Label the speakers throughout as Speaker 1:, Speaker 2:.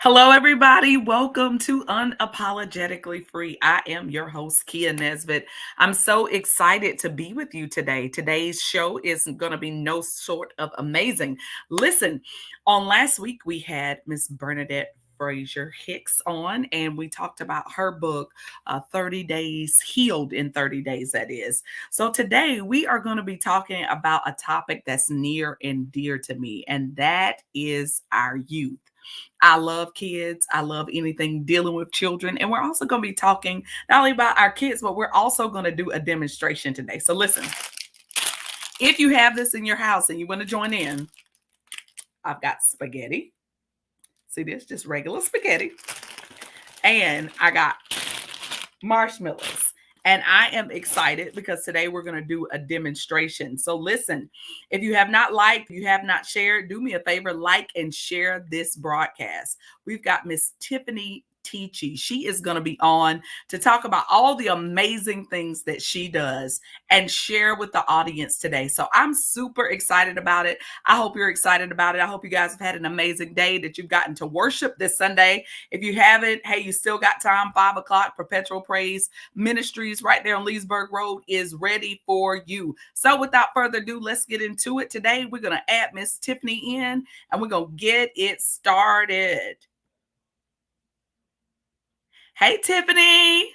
Speaker 1: Hello, everybody. Welcome to Unapologetically Free. I am your host, Kia Nesbitt. I'm so excited to be with you today. Today's show is going to be no sort of amazing. Listen, on last week, we had Miss Bernadette Frazier Hicks on, and we talked about her book, 30 Days Healed in 30 Days, that is. So today, we are going to be talking about a topic that's near and dear to me, and that is our youth. I love kids. I love anything dealing with children. And we're also going to be talking not only about our kids, but we're also going to do a demonstration today. So listen, if you have this in your house and you want to join in, I've got spaghetti. See this? Just regular spaghetti. And I got marshmallows. And I am excited because today we're going to do a demonstration. So listen, if you have not liked, you have not shared, do me a favor, like and share this broadcast. We've got Miss Tiffany Teachy. She is going to be on to talk about all the amazing things that she does and share with the audience today. So I'm super excited about it. I hope you're excited about it. I hope you guys have had an amazing day, that you've gotten to worship this Sunday. If you haven't, hey, you still got time. 5 o'clock, Perpetual Praise Ministries right there on Leesburg Road is ready for you. So without further ado, let's get into it. Today, we're going to add Miss Tiffany in and we're going to get it started. Hey, Tiffany.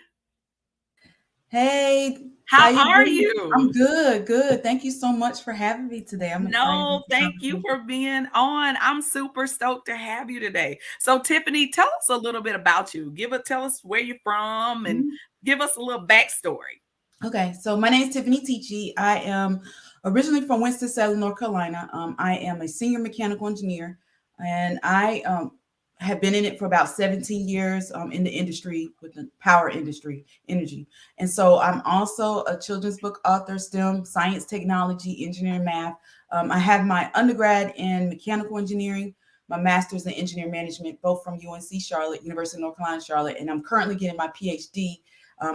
Speaker 2: Hey, how
Speaker 1: How
Speaker 2: you
Speaker 1: are
Speaker 2: doing? I'm
Speaker 1: you?
Speaker 2: good, good. Thank you so much for having me today. I'm excited
Speaker 1: No,
Speaker 2: about the
Speaker 1: thank you
Speaker 2: conversation.
Speaker 1: for being on. I'm super stoked to have you today. So, Tiffany, tell us a little bit about you. Tell us where you're from and
Speaker 2: Mhm.
Speaker 1: give us a little backstory.
Speaker 2: Okay, so my name is Tiffany Teachy. I am originally from Winston-Salem, North Carolina. I am a senior mechanical engineer, and I have been in it for about 17 years in the industry with the power industry, energy. And so I'm also a children's book author, STEM, science, technology, engineering, math. I have my undergrad in mechanical engineering, my master's in engineering management, both from UNC Charlotte, University of North Carolina, Charlotte, and I'm currently getting my PhD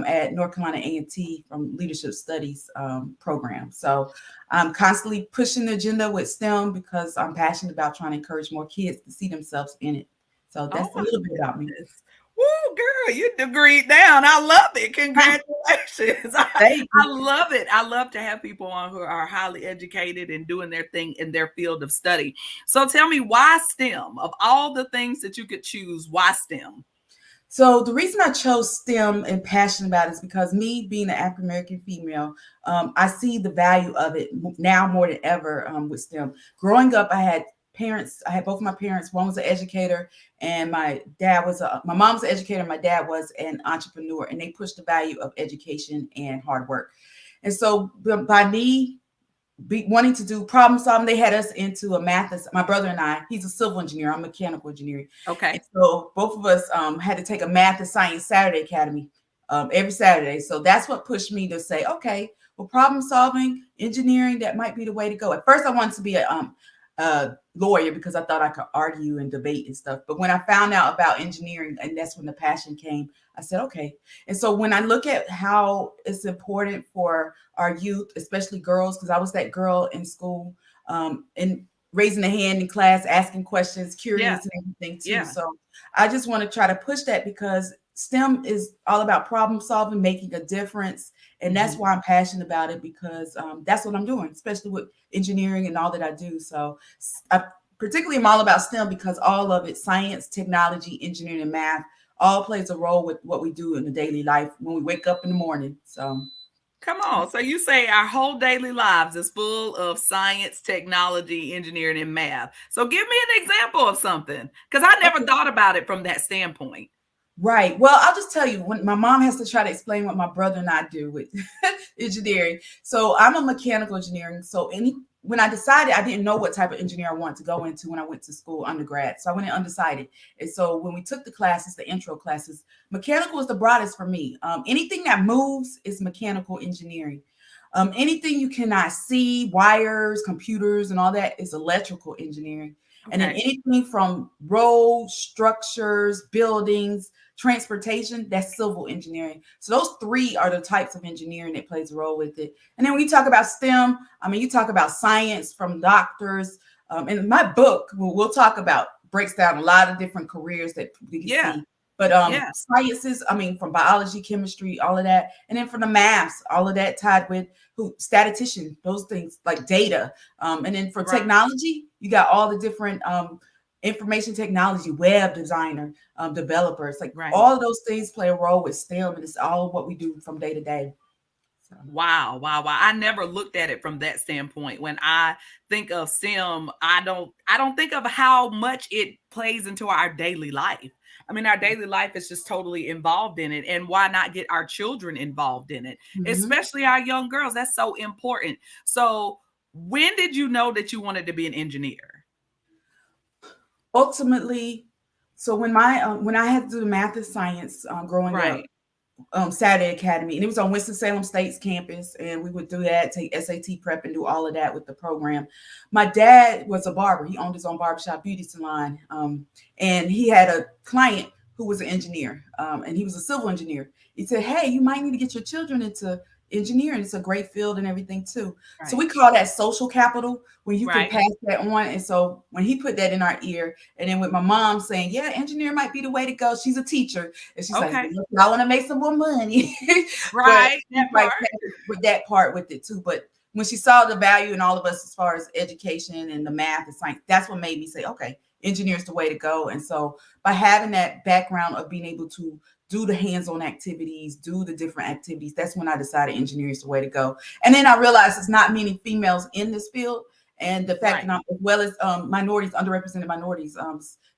Speaker 2: at North Carolina A&T from Leadership Studies program. So I'm constantly pushing the agenda with STEM because I'm passionate about trying to encourage more kids to see themselves in it. So
Speaker 1: Oh,
Speaker 2: that's a
Speaker 1: my
Speaker 2: little bit about me.
Speaker 1: goodness. Woo, girl, you degreed down. I love it. Congratulations.
Speaker 2: Thank
Speaker 1: I
Speaker 2: you.
Speaker 1: love it. I love to have people on who are highly educated and doing their thing in their field of study. So tell me, why STEM? Of all the things that you could choose, why STEM?
Speaker 2: So the reason I chose STEM and passionate about it is because me being an African American female, I see the value of it now more than ever with STEM. Growing up, I had parents. I had both my parents. One was an educator, and my mom was an educator. And my dad was an entrepreneur, and they pushed the value of education and hard work. And so by me wanting to do problem solving. They had us into a math. My brother and I, he's a civil engineer. I'm mechanical engineering. And
Speaker 1: Okay.
Speaker 2: so both of us had to take a math and science Saturday academy every Saturday. So that's what pushed me to say, okay, well, problem solving, engineering, that might be the way to go. At first, I wanted to be a lawyer because I thought I could argue and debate and stuff. But when I found out about engineering, and that's when the passion came, I said, okay. And so when I look at how it's important for our youth, especially girls, because I was that girl in school, and raising a hand in class, asking questions,
Speaker 1: Yeah.
Speaker 2: curious and everything too.
Speaker 1: Yeah.
Speaker 2: So I just want to try to push that because STEM is all about problem solving, making a difference. And that's
Speaker 1: Mhm.
Speaker 2: why I'm passionate about it because that's what I'm doing, especially with engineering and all that I do. So I particularly am all about STEM because all of it, science, technology, engineering, and math, all plays a role with what we do in the daily life when we wake up in the morning. So
Speaker 1: Come on. So you say our whole daily lives is full of science, technology, engineering, and math. So give me an example of something, because I never
Speaker 2: okay.
Speaker 1: thought about it from that standpoint.
Speaker 2: Right. Well, I'll just tell you when my mom has to try to explain what my brother and I do with engineering. So I'm a mechanical engineering. So when I decided, I didn't know what type of engineer I wanted to go into when I went to school undergrad. So I went in undecided. And so when we took the classes, the intro classes, mechanical is the broadest for me. Anything that moves is mechanical engineering. Anything you cannot see, wires, computers, and all that is electrical engineering. And then
Speaker 1: Okay.
Speaker 2: anything from roads, structures, buildings, transportation, that's civil engineering. So those three are the types of engineering that plays a role with it. And then when you talk about STEM, I mean, you talk about science from doctors. In my book, we'll talk about breaks down a lot of different careers that we can
Speaker 1: Yeah.
Speaker 2: see. But
Speaker 1: Yeah.
Speaker 2: sciences, I mean, from biology, chemistry, all of that, and then from the maths, all of that tied with who statistician, those things like data. And then for
Speaker 1: Right.
Speaker 2: technology, you got all the different information technology, web designer, developers, like
Speaker 1: Right.
Speaker 2: all of those things play a role with STEM, and it's all what we do from day to day. So.
Speaker 1: Wow, wow, wow. I never looked at it from that standpoint. When I think of STEM, I don't think of how much it plays into our daily life. I mean, our daily life is just totally involved in it. And why not get our children involved in it,
Speaker 2: Mhm.
Speaker 1: especially our young girls? That's so important. So, when did you know that you wanted to be an engineer?
Speaker 2: Ultimately, so when I had to do the math and science growing up,
Speaker 1: Right.
Speaker 2: Saturday Academy, and it was on Winston-Salem State's campus, and we would do that, take SAT prep, and do all of that with the program. My dad was a barber; he owned his own barbershop beauty salon, and he had a client who was an engineer, and he was a civil engineer. He said, "Hey, you might need to get your children into engineering. It's a great field and everything too." So
Speaker 1: Right.
Speaker 2: we call that social capital when you can
Speaker 1: Right.
Speaker 2: pass that on. And so when he put that in our ear, and then with my mom saying, "Yeah, engineer might be the way to go," she's a teacher, and she's like,
Speaker 1: Okay.
Speaker 2: "Look, I want to make some more money," but
Speaker 1: Right.
Speaker 2: she's
Speaker 1: That
Speaker 2: like
Speaker 1: part.
Speaker 2: with that part with it too. But when she saw the value in all of us as far as education and the math and science, that's what made me say, "Okay, engineer is the way to go." And so by having that background of being able to do the hands-on activities, do the different activities, that's when I decided engineering is the way to go. And then I realized it's not many females in this field, and the fact that
Speaker 1: Right.
Speaker 2: I'm as well as minorities, underrepresented minorities.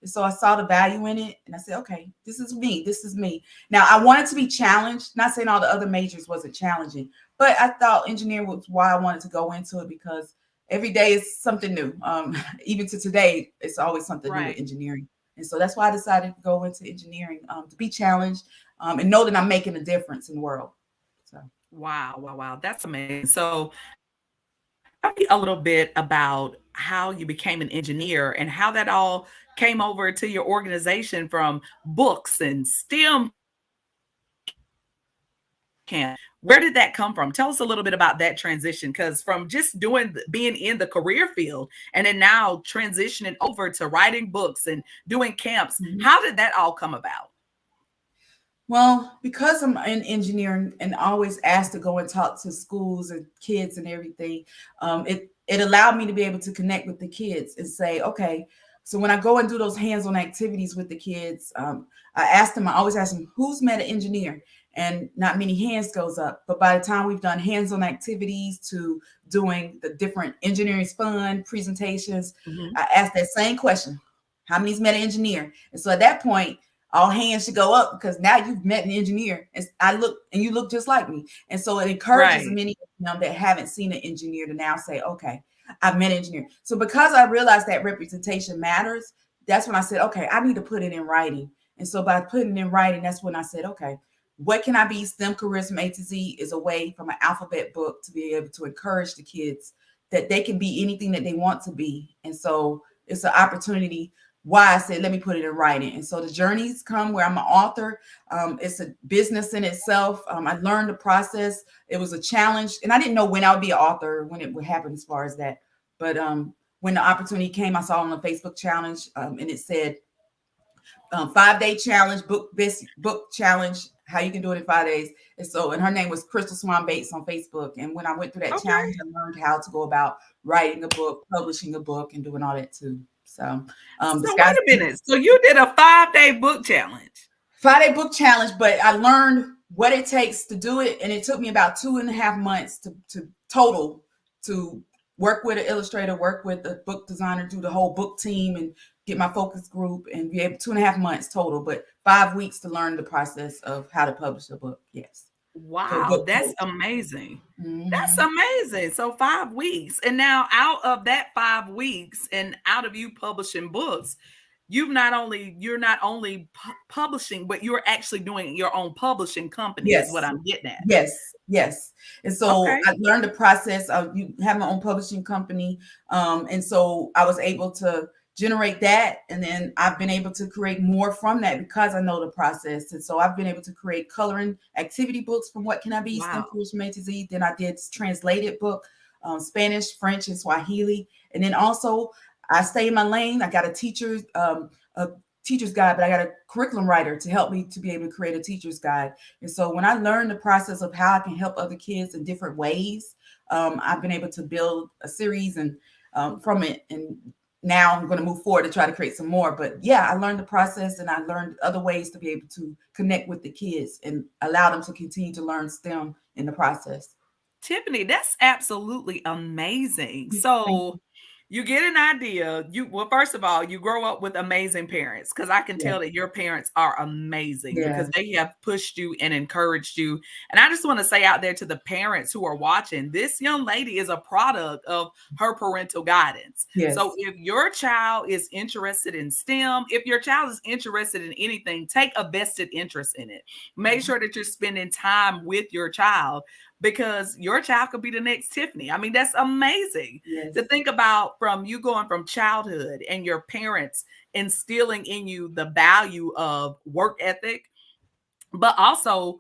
Speaker 2: So I saw the value in it, and I said, okay, this is me. This is me. Now I wanted to be challenged. Not saying all the other majors wasn't challenging, but I thought engineering was why I wanted to go into it because every day is something new. Even to today, it's always something new with
Speaker 1: Right.
Speaker 2: engineering, and so that's why I decided to go into engineering to be challenged and know that I'm making a difference in the world. So.
Speaker 1: Wow, wow, wow. That's amazing. So, tell me a little bit about how you became an engineer and how that all came over to your organization from books and STEM camp. Where did that come from? Tell us a little bit about that transition because from just being in the career field and then now transitioning over to writing books and doing camps,
Speaker 2: Mhm.
Speaker 1: how did that all come about?
Speaker 2: Well, because I'm in engineering and always asked to go and talk to schools and kids and everything, it allowed me to be able to connect with the kids and say, okay, so when I go and do those hands-on activities with the kids, I always ask them, who's met an engineer? And not many hands goes up. But by the time we've done hands-on activities to doing the different engineering fun presentations,
Speaker 1: Mhm.
Speaker 2: I ask that same question: how many's met an engineer? And so at that point, all hands should go up because now you've met an engineer and I look and you look just like me. And so it encourages
Speaker 1: Right,
Speaker 2: many of them that haven't seen an engineer to now say, okay, I've met an engineer. So because I realized that representation matters, that's when I said, okay, I need to put it in writing. And so by putting it in writing, that's when I said, okay, what can I be? STEM careers from A to Z is a way from an alphabet book to be able to encourage the kids that they can be anything that they want to be. And so it's an opportunity why I said, let me put it in writing. And so the journeys come where I'm an author. It's a business in itself. I learned the process. It was a challenge. And I didn't know when I would be an author, when it would happen as far as that. But when the opportunity came, I saw on a Facebook challenge and it said 5-day challenge, book challenge, how you can do it in 5 days. And so, and her name was Crystal Swan Bates on Facebook. And when I went through that
Speaker 1: okay.
Speaker 2: challenge, I learned how to go about writing a book, publishing a book, and doing all that too. So the
Speaker 1: So,
Speaker 2: sky's
Speaker 1: wait a minute. So, you did a 5-day book challenge?
Speaker 2: 5-day book challenge, but I learned what it takes to do it. And it took me about 2.5 months to total to work with an illustrator, work with a book designer, do the whole book team and get my focus group and be able 2.5 months total, but 5 weeks to learn the process of how to publish a book. Yes. For a
Speaker 1: Wow,
Speaker 2: book
Speaker 1: that's
Speaker 2: coach.
Speaker 1: amazing. That's
Speaker 2: Mhm.
Speaker 1: amazing. So 5 weeks. And now out of that 5 weeks and out of you publishing books, you're not only publishing, but you're actually doing your own publishing company is what
Speaker 2: Yes.
Speaker 1: I'm getting at.
Speaker 2: Yes. Yes. And so
Speaker 1: Okay.
Speaker 2: I learned the process of you have my own publishing company. And so I was able to generate that. And then I've been able to create more from that because I know the process. And so I've been able to create coloring activity books from What Can I Be? STEM
Speaker 1: Wow.
Speaker 2: Careers from A to Z. Then I did translated book, Spanish, French, and Swahili. And then also I stay in my lane. I got a teacher's guide, but I got a curriculum writer to help me to be able to create a teacher's guide. And so when I learned the process of how I can help other kids in different ways, I've been able to build a series and from it. And now I'm going to move forward to try to create some more. But yeah, I learned the process and I learned other ways to be able to connect with the kids and allow them to continue to learn STEM in the process.
Speaker 1: Tiffany, that's absolutely amazing.
Speaker 2: Thank
Speaker 1: So
Speaker 2: you.
Speaker 1: you get an idea. Well, first of all, you grow up with amazing parents because I can
Speaker 2: Yeah.
Speaker 1: tell that your parents are amazing because
Speaker 2: Yeah.
Speaker 1: they have pushed you and encouraged you. And I just want to say out there to the parents who are watching, this young lady is a product of her parental guidance. So
Speaker 2: Yes.
Speaker 1: if your child is interested in STEM, if your child is interested in anything, take a vested interest in it. Make
Speaker 2: Mhm.
Speaker 1: sure that you're spending time with your child because your child could be the next Tiffany. I mean, that's amazing to
Speaker 2: Yes.
Speaker 1: think about from you going from childhood and your parents instilling in you the value of work ethic, but also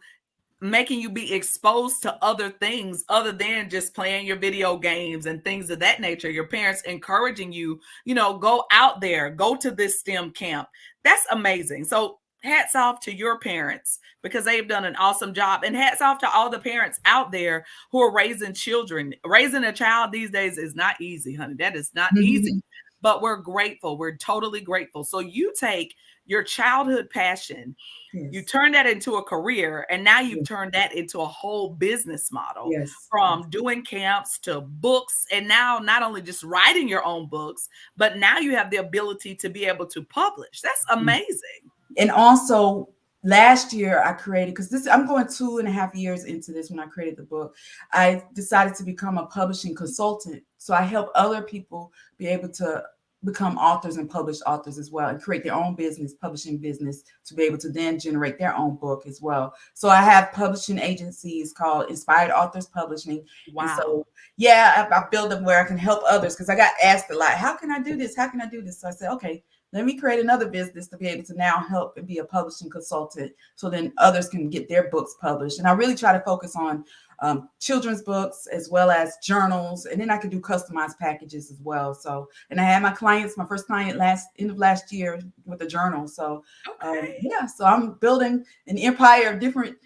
Speaker 1: making you be exposed to other things other than just playing your video games and things of that nature. Your parents encouraging you, go out there, go to this STEM camp. That's amazing. So hats off to your parents because they've done an awesome job. And hats off to all the parents out there who are raising children. Raising a child these days is not easy, honey. That is not easy. But we're grateful. We're totally grateful. So you take your childhood passion, you
Speaker 2: Yes.
Speaker 1: turn that into a career, and now you've
Speaker 2: Yes.
Speaker 1: turned that into a whole business model
Speaker 2: Yes. Yes.
Speaker 1: from doing camps to books. And now not only just writing your own books, but now you have the ability to be able to publish. That's amazing.
Speaker 2: And also last year I created, because this I'm going 2.5 years into this when I created the book, I decided to become a publishing consultant. So I help other people be able to become authors and publish authors as well and create their own business, publishing business, to be able to then generate their own book as well. So I have publishing agencies called Inspired Authors Publishing. And
Speaker 1: Wow.
Speaker 2: so yeah, I build them where I can help others because I got asked a lot, how can I do this? How can I do this? So I said, okay, let me create another business to be able to now help and be a publishing consultant so then others can get their books published. And I really try to focus on children's books as well as journals. And then I can do customized packages as well. So, and I had my first client end of last year with a journal. So,
Speaker 1: Okay.
Speaker 2: yeah, so I'm building an empire of different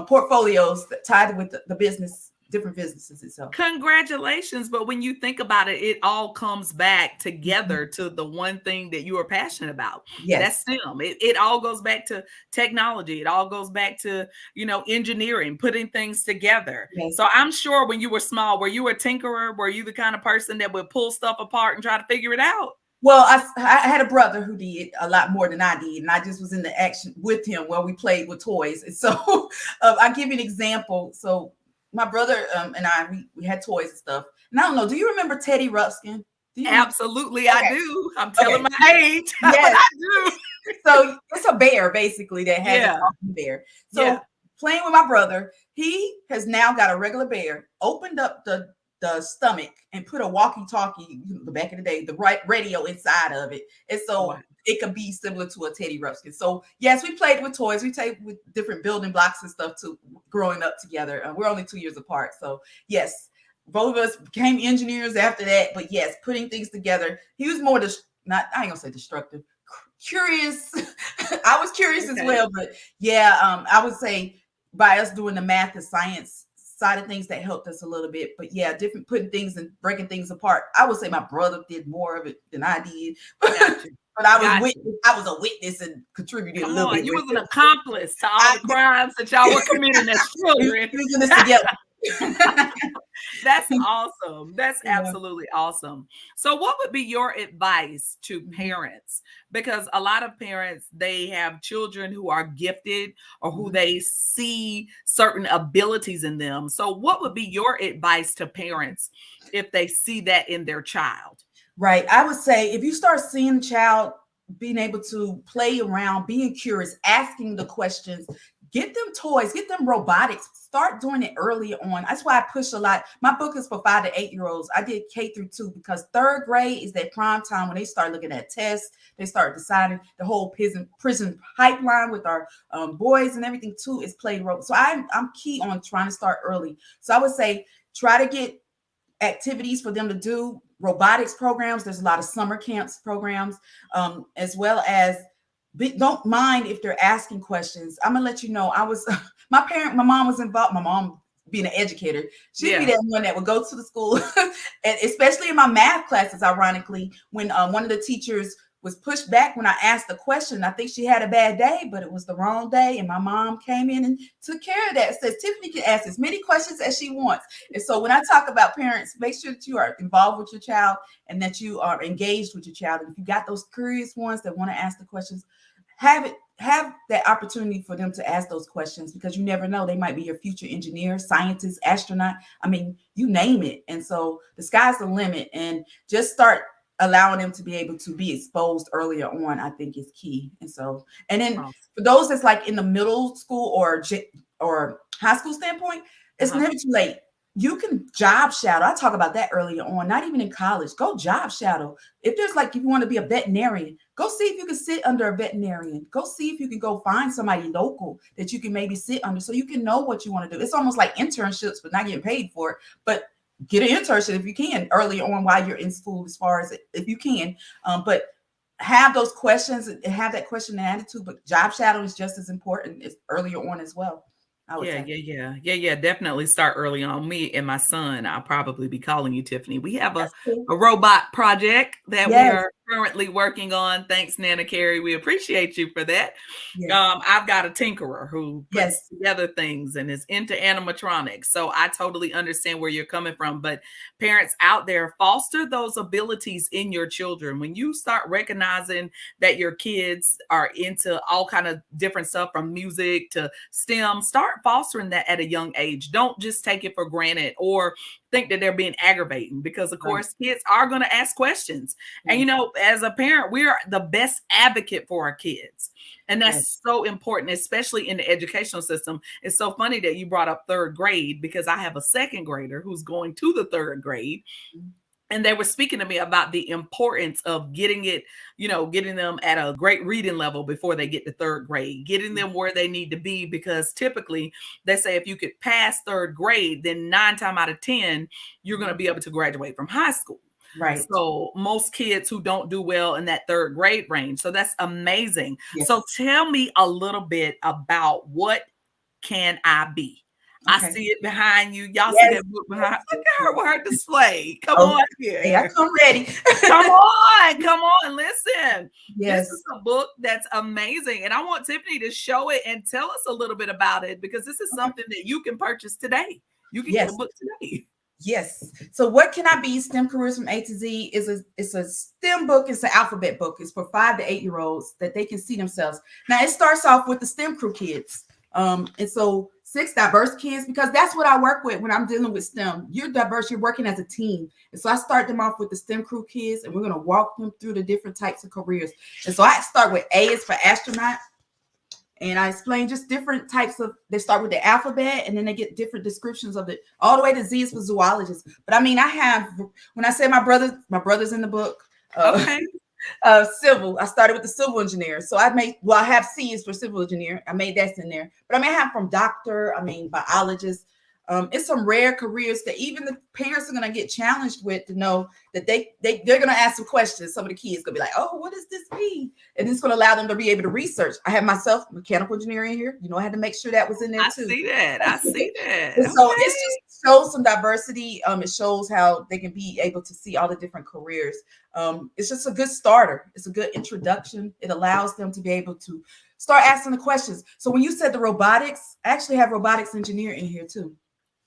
Speaker 2: portfolios that tied with the business, different businesses itself.
Speaker 1: Congratulations. But when you think about it, it all comes back
Speaker 2: Mhm.
Speaker 1: together to the one thing that you are passionate about. That's
Speaker 2: Yes,
Speaker 1: STEM. It all goes back to technology. It all goes back to, engineering, putting things together.
Speaker 2: yes.
Speaker 1: So I'm sure when you were small, were you a tinkerer? Were you the kind of person that would pull stuff apart and try to figure it out?
Speaker 2: Well, I had a brother who did a lot more than I did, and I just was in the action with him where we played with toys. And so I give you an example. So my brother and we had toys and stuff. And I don't know, do you remember Teddy Ruxpin? Do you remember?
Speaker 1: Absolutely, I
Speaker 2: Okay,
Speaker 1: do. I'm telling
Speaker 2: okay,
Speaker 1: my age, but
Speaker 2: yes.
Speaker 1: I do.
Speaker 2: So it's a bear basically that has a
Speaker 1: Yeah,
Speaker 2: talking bear.
Speaker 1: yeah.
Speaker 2: So playing with my brother, he has now got a regular bear, opened up the stomach and put a walkie-talkie, the back of the day, the right radio inside of it. And
Speaker 1: Wow.
Speaker 2: so it could be similar to a Teddy Ruxpin. So yes, we played with toys. We played with different building blocks and stuff too, growing up together. We're only 2 years apart. So yes, both of us became engineers after that. But yes, putting things together. He was more not I ain't gonna say destructive, curious. I was curious as
Speaker 1: Okay.
Speaker 2: well, but yeah, I would say by us doing the math and science side of things that helped us a little bit. But yeah, different putting things and breaking things apart. I would say my brother did more of it than I did,
Speaker 1: Got you.
Speaker 2: but I was
Speaker 1: Got
Speaker 2: with
Speaker 1: you.
Speaker 2: I was a witness and contributed a
Speaker 1: Come
Speaker 2: little
Speaker 1: on,
Speaker 2: bit
Speaker 1: you
Speaker 2: with
Speaker 1: was an
Speaker 2: it.
Speaker 1: accomplice to all
Speaker 2: I,
Speaker 1: the crimes that y'all were committing as children.
Speaker 2: we was in this together.
Speaker 1: That's awesome. That's
Speaker 2: Yeah.
Speaker 1: absolutely awesome. So what would be your advice to
Speaker 2: Mhm,
Speaker 1: parents? Because a lot of parents, they have children who are gifted or who
Speaker 2: mhm.
Speaker 1: they see certain abilities in them. So what would be your advice to parents if they see that in their child?
Speaker 2: Right. I would say if you start seeing a child being able to play around, being curious, asking the questions, get them toys, get them robotics, start doing it early on. That's why I push a lot. My book is for 5 to 8 year olds. I did K through 2 because third grade is that prime time when they start looking at tests, they start deciding the whole prison pipeline with our boys and everything too is played role. So I'm key on trying to start early. So I would say try to get activities for them to do, robotics programs. There's a lot of summer camps programs, as well as don't mind if they're asking questions. I'm gonna let you know. I was my mom was involved. My mom being an educator, she'd be
Speaker 1: Yeah.
Speaker 2: that one that would go to the school, and especially in my math classes. Ironically, when one of the teachers was pushed back when I asked the question. I think she had a bad day, but it was the wrong day. And my mom came in and took care of that. Says Tiffany can ask as many questions as she wants. And so when I talk about parents, make sure that you are involved with your child and that you are engaged with your child. And if you got those curious ones that want to ask the questions, have that opportunity for them to ask those questions, because you never know, they might be your future engineer, scientist, astronaut. I mean, you name it. And so the sky's the limit, and just start allowing them to be able to be exposed earlier on, I think is key. And so, and then
Speaker 1: Awesome.
Speaker 2: for those that's like in the middle school or high school standpoint, it's
Speaker 1: Uh-huh.
Speaker 2: never too late. You can job shadow. I talk about that earlier on, not even in college. Go job shadow. If there's like, if you want to be a veterinarian, go see if you can sit under a veterinarian. Go see if you can go find somebody local that you can maybe sit under, so you can know what you want to do. It's almost like internships, but not getting paid for it. But get an internship if you can early on while you're in school, as far as if you can. But have those questions and have that question and attitude. But job shadow is just as important as earlier on as well, I would
Speaker 1: Yeah,
Speaker 2: say.
Speaker 1: yeah, yeah. Yeah, yeah, definitely start early on. Me and my son, I'll probably be calling you, Tiffany. We have
Speaker 2: That's cool.
Speaker 1: a robot project that we
Speaker 2: Yes,
Speaker 1: are currently working on. Thanks, Nana Carey. We appreciate you for that.
Speaker 2: yes,
Speaker 1: I've got a tinkerer who puts
Speaker 2: yes,
Speaker 1: together things and is into animatronics. So I totally understand where you're coming from. But parents out there, foster those abilities in your children. When you start recognizing that your kids are into all kind of different stuff, from music to STEM, start fostering that at a young age. Don't just take it for granted or think that they're being aggravating, because of
Speaker 2: right,
Speaker 1: course kids are going to ask questions. And
Speaker 2: yes,
Speaker 1: as a parent, we are the best advocate for our kids. And
Speaker 2: yes,
Speaker 1: that's so important, especially in the educational system. It's so funny that you brought up third grade, because I have a second grader who's going to the third grade, and they were speaking to me about the importance of getting it, getting them at a great reading level before they get to third grade, getting them where they need to be, because typically they say if you could pass third grade, then 9 times out of 10, you're going to be able to graduate from high school.
Speaker 2: right,
Speaker 1: So most kids who don't do well in that third grade range. So that's amazing. So
Speaker 2: yes.
Speaker 1: tell me a little bit about what can I be? I
Speaker 2: Okay.
Speaker 1: see it behind you. Y'all see
Speaker 2: Yes,
Speaker 1: that book behind?
Speaker 2: yes,
Speaker 1: Look
Speaker 2: yes,
Speaker 1: at
Speaker 2: yes.
Speaker 1: her with her display. Come
Speaker 2: Okay.
Speaker 1: on
Speaker 2: Hey, I
Speaker 1: here.
Speaker 2: come ready.
Speaker 1: Come on. Come on. Listen. This is
Speaker 2: Yes,
Speaker 1: a book that's amazing. And I want Tiffany to show it and tell us a little bit about it, because this is
Speaker 2: okay.
Speaker 1: something that you can purchase today. You can get a
Speaker 2: Yes.
Speaker 1: book today.
Speaker 2: Yes. So what can I be? STEM careers from A to Z is it's a STEM book. It's an alphabet book. It's for 5 to 8 year olds that they can see themselves. Now it starts off with the STEM crew kids. And so 6 diverse kids, because that's what I work with when I'm dealing with STEM. You're diverse, you're working as a team. And so I start them off with the STEM crew kids, and we're going to walk them through the different types of careers. And so I start with A is for astronaut. And I explain just different types of, they start with the alphabet and then they get different descriptions of it, all the way to Z is for zoologists. But I mean, I have, when I say my brother's in the book,
Speaker 1: Okay.
Speaker 2: civil, I started with the civil engineer. So I have C is for civil engineer. I made that in there. But I may have from doctor, biologist. It's some rare careers that even the parents are gonna get challenged with, to know that they're gonna ask some questions. Some of the kids gonna be like, "Oh, what does this mean?" And it's gonna allow them to be able to research. I have myself mechanical engineering here. I had to make sure that was in there
Speaker 1: I
Speaker 2: too.
Speaker 1: see that. I see that.
Speaker 2: And so it's
Speaker 1: Okay.
Speaker 2: just shows some diversity. It shows how they can be able to see all the different careers. It's just a good starter. It's a good introduction. It allows them to be able to start asking the questions. So when you said the robotics, I actually have robotics engineer in here too.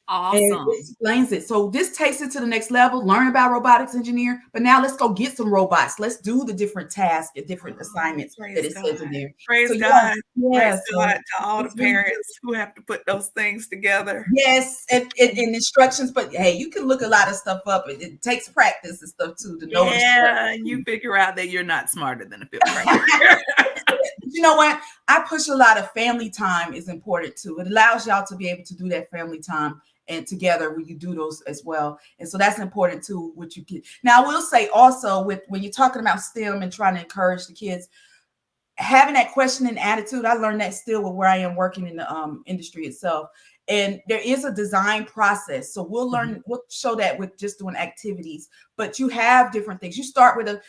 Speaker 2: And it
Speaker 1: Awesome.
Speaker 2: explains it. So this takes it to the next level. Learn about robotics engineer, but now let's go get some robots. Let's do the different tasks and different
Speaker 1: Oh,
Speaker 2: assignments that
Speaker 1: praise
Speaker 2: it
Speaker 1: God.
Speaker 2: says in there. So
Speaker 1: Praise
Speaker 2: yeah,
Speaker 1: God.
Speaker 2: yeah.
Speaker 1: Praise God
Speaker 2: So
Speaker 1: to all the
Speaker 2: it's really good.
Speaker 1: parents who have to put those things together.
Speaker 2: Yes, and instructions, but hey, you can look a lot of stuff up. It takes practice and stuff too to know the
Speaker 1: Yeah, and you
Speaker 2: instructions.
Speaker 1: figure out that you're not smarter than a fifth grader.
Speaker 2: You know what? I push a lot of family time is important too. It allows y'all to be able to do that family time and together when you do those as well. And so that's important too, what you get. Now I will say also, with when you're talking about STEM and trying to encourage the kids, having that questioning attitude, I learned that still with where I am working in the industry itself. And there is a design process. So
Speaker 1: Mhm.
Speaker 2: we'll show that with just doing activities, but you have different things. You start with a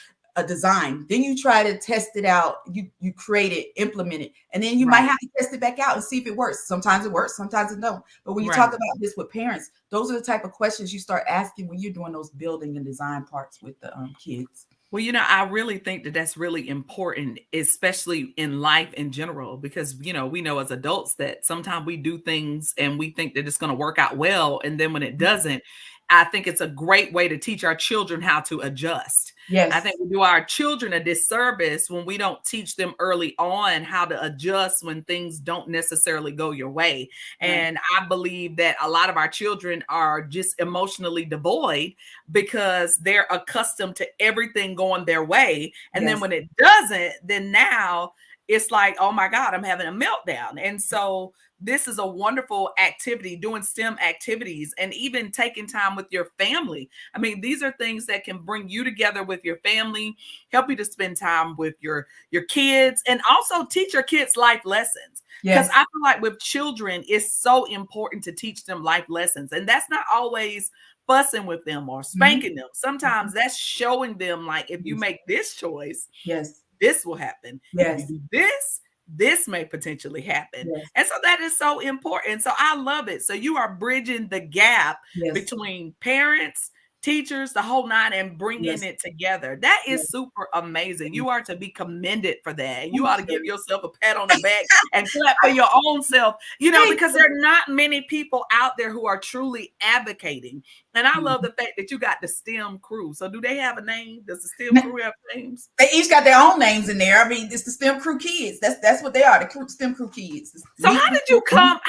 Speaker 2: design, then you try to test it out, you create it, implement it, and then you might
Speaker 1: Right.
Speaker 2: have to test it back out and see if it works. Sometimes it works, sometimes it don't. But when you talk
Speaker 1: Right.
Speaker 2: about this with parents, those are the type of questions you start asking when you're doing those building and design parts with the kids.
Speaker 1: Well, I really think that that's really important, especially in life in general, because, we know as adults that sometimes we do things and we think that it's going to work out well. And then when it doesn't, I think it's a great way to teach our children how to adjust. I think
Speaker 2: Yes.
Speaker 1: we do our children a disservice when we don't teach them early on how to adjust when things don't necessarily go your way.
Speaker 2: Right.
Speaker 1: And I believe that a lot of our children are just emotionally devoid because they're accustomed to everything going their way. And then
Speaker 2: Yes.
Speaker 1: when it doesn't, then now it's like, oh my God, I'm having a meltdown. And so this is a wonderful activity, doing STEM activities and even taking time with your family. I mean, these are things that can bring you together with your family, help you to spend time with your kids, and also teach your kids life lessons. Because
Speaker 2: Yes.
Speaker 1: I feel like with children, it's so important to teach them life lessons. And that's not always fussing with them or
Speaker 2: Mhm.
Speaker 1: spanking them. Sometimes that's showing them, like, if you
Speaker 2: Yes.
Speaker 1: make this choice,
Speaker 2: Yes.
Speaker 1: this will happen. If you
Speaker 2: Yes.
Speaker 1: do this, this may potentially happen.
Speaker 2: Yes.
Speaker 1: And so that is so important. So I love it. So you are bridging the gap
Speaker 2: Yes.
Speaker 1: between parents, teachers, the whole nine, and bringing
Speaker 2: Yes.
Speaker 1: it together. That
Speaker 2: Yes.
Speaker 1: is super amazing.
Speaker 2: Yes.
Speaker 1: You are to be commended for that. And you
Speaker 2: Thank
Speaker 1: ought to give
Speaker 2: you.
Speaker 1: yourself a pat on the back and clap for your own self,
Speaker 2: Thank
Speaker 1: because
Speaker 2: you.
Speaker 1: there are not many people out there who are truly advocating. And I love
Speaker 2: Mhm.
Speaker 1: the fact that you got the STEM crew. So do they have a name? Does the STEM crew have names?
Speaker 2: They each got their own names in there. I mean, it's the STEM crew kids. That's what they are. The STEM crew kids.
Speaker 1: So how did you
Speaker 2: Meet
Speaker 1: come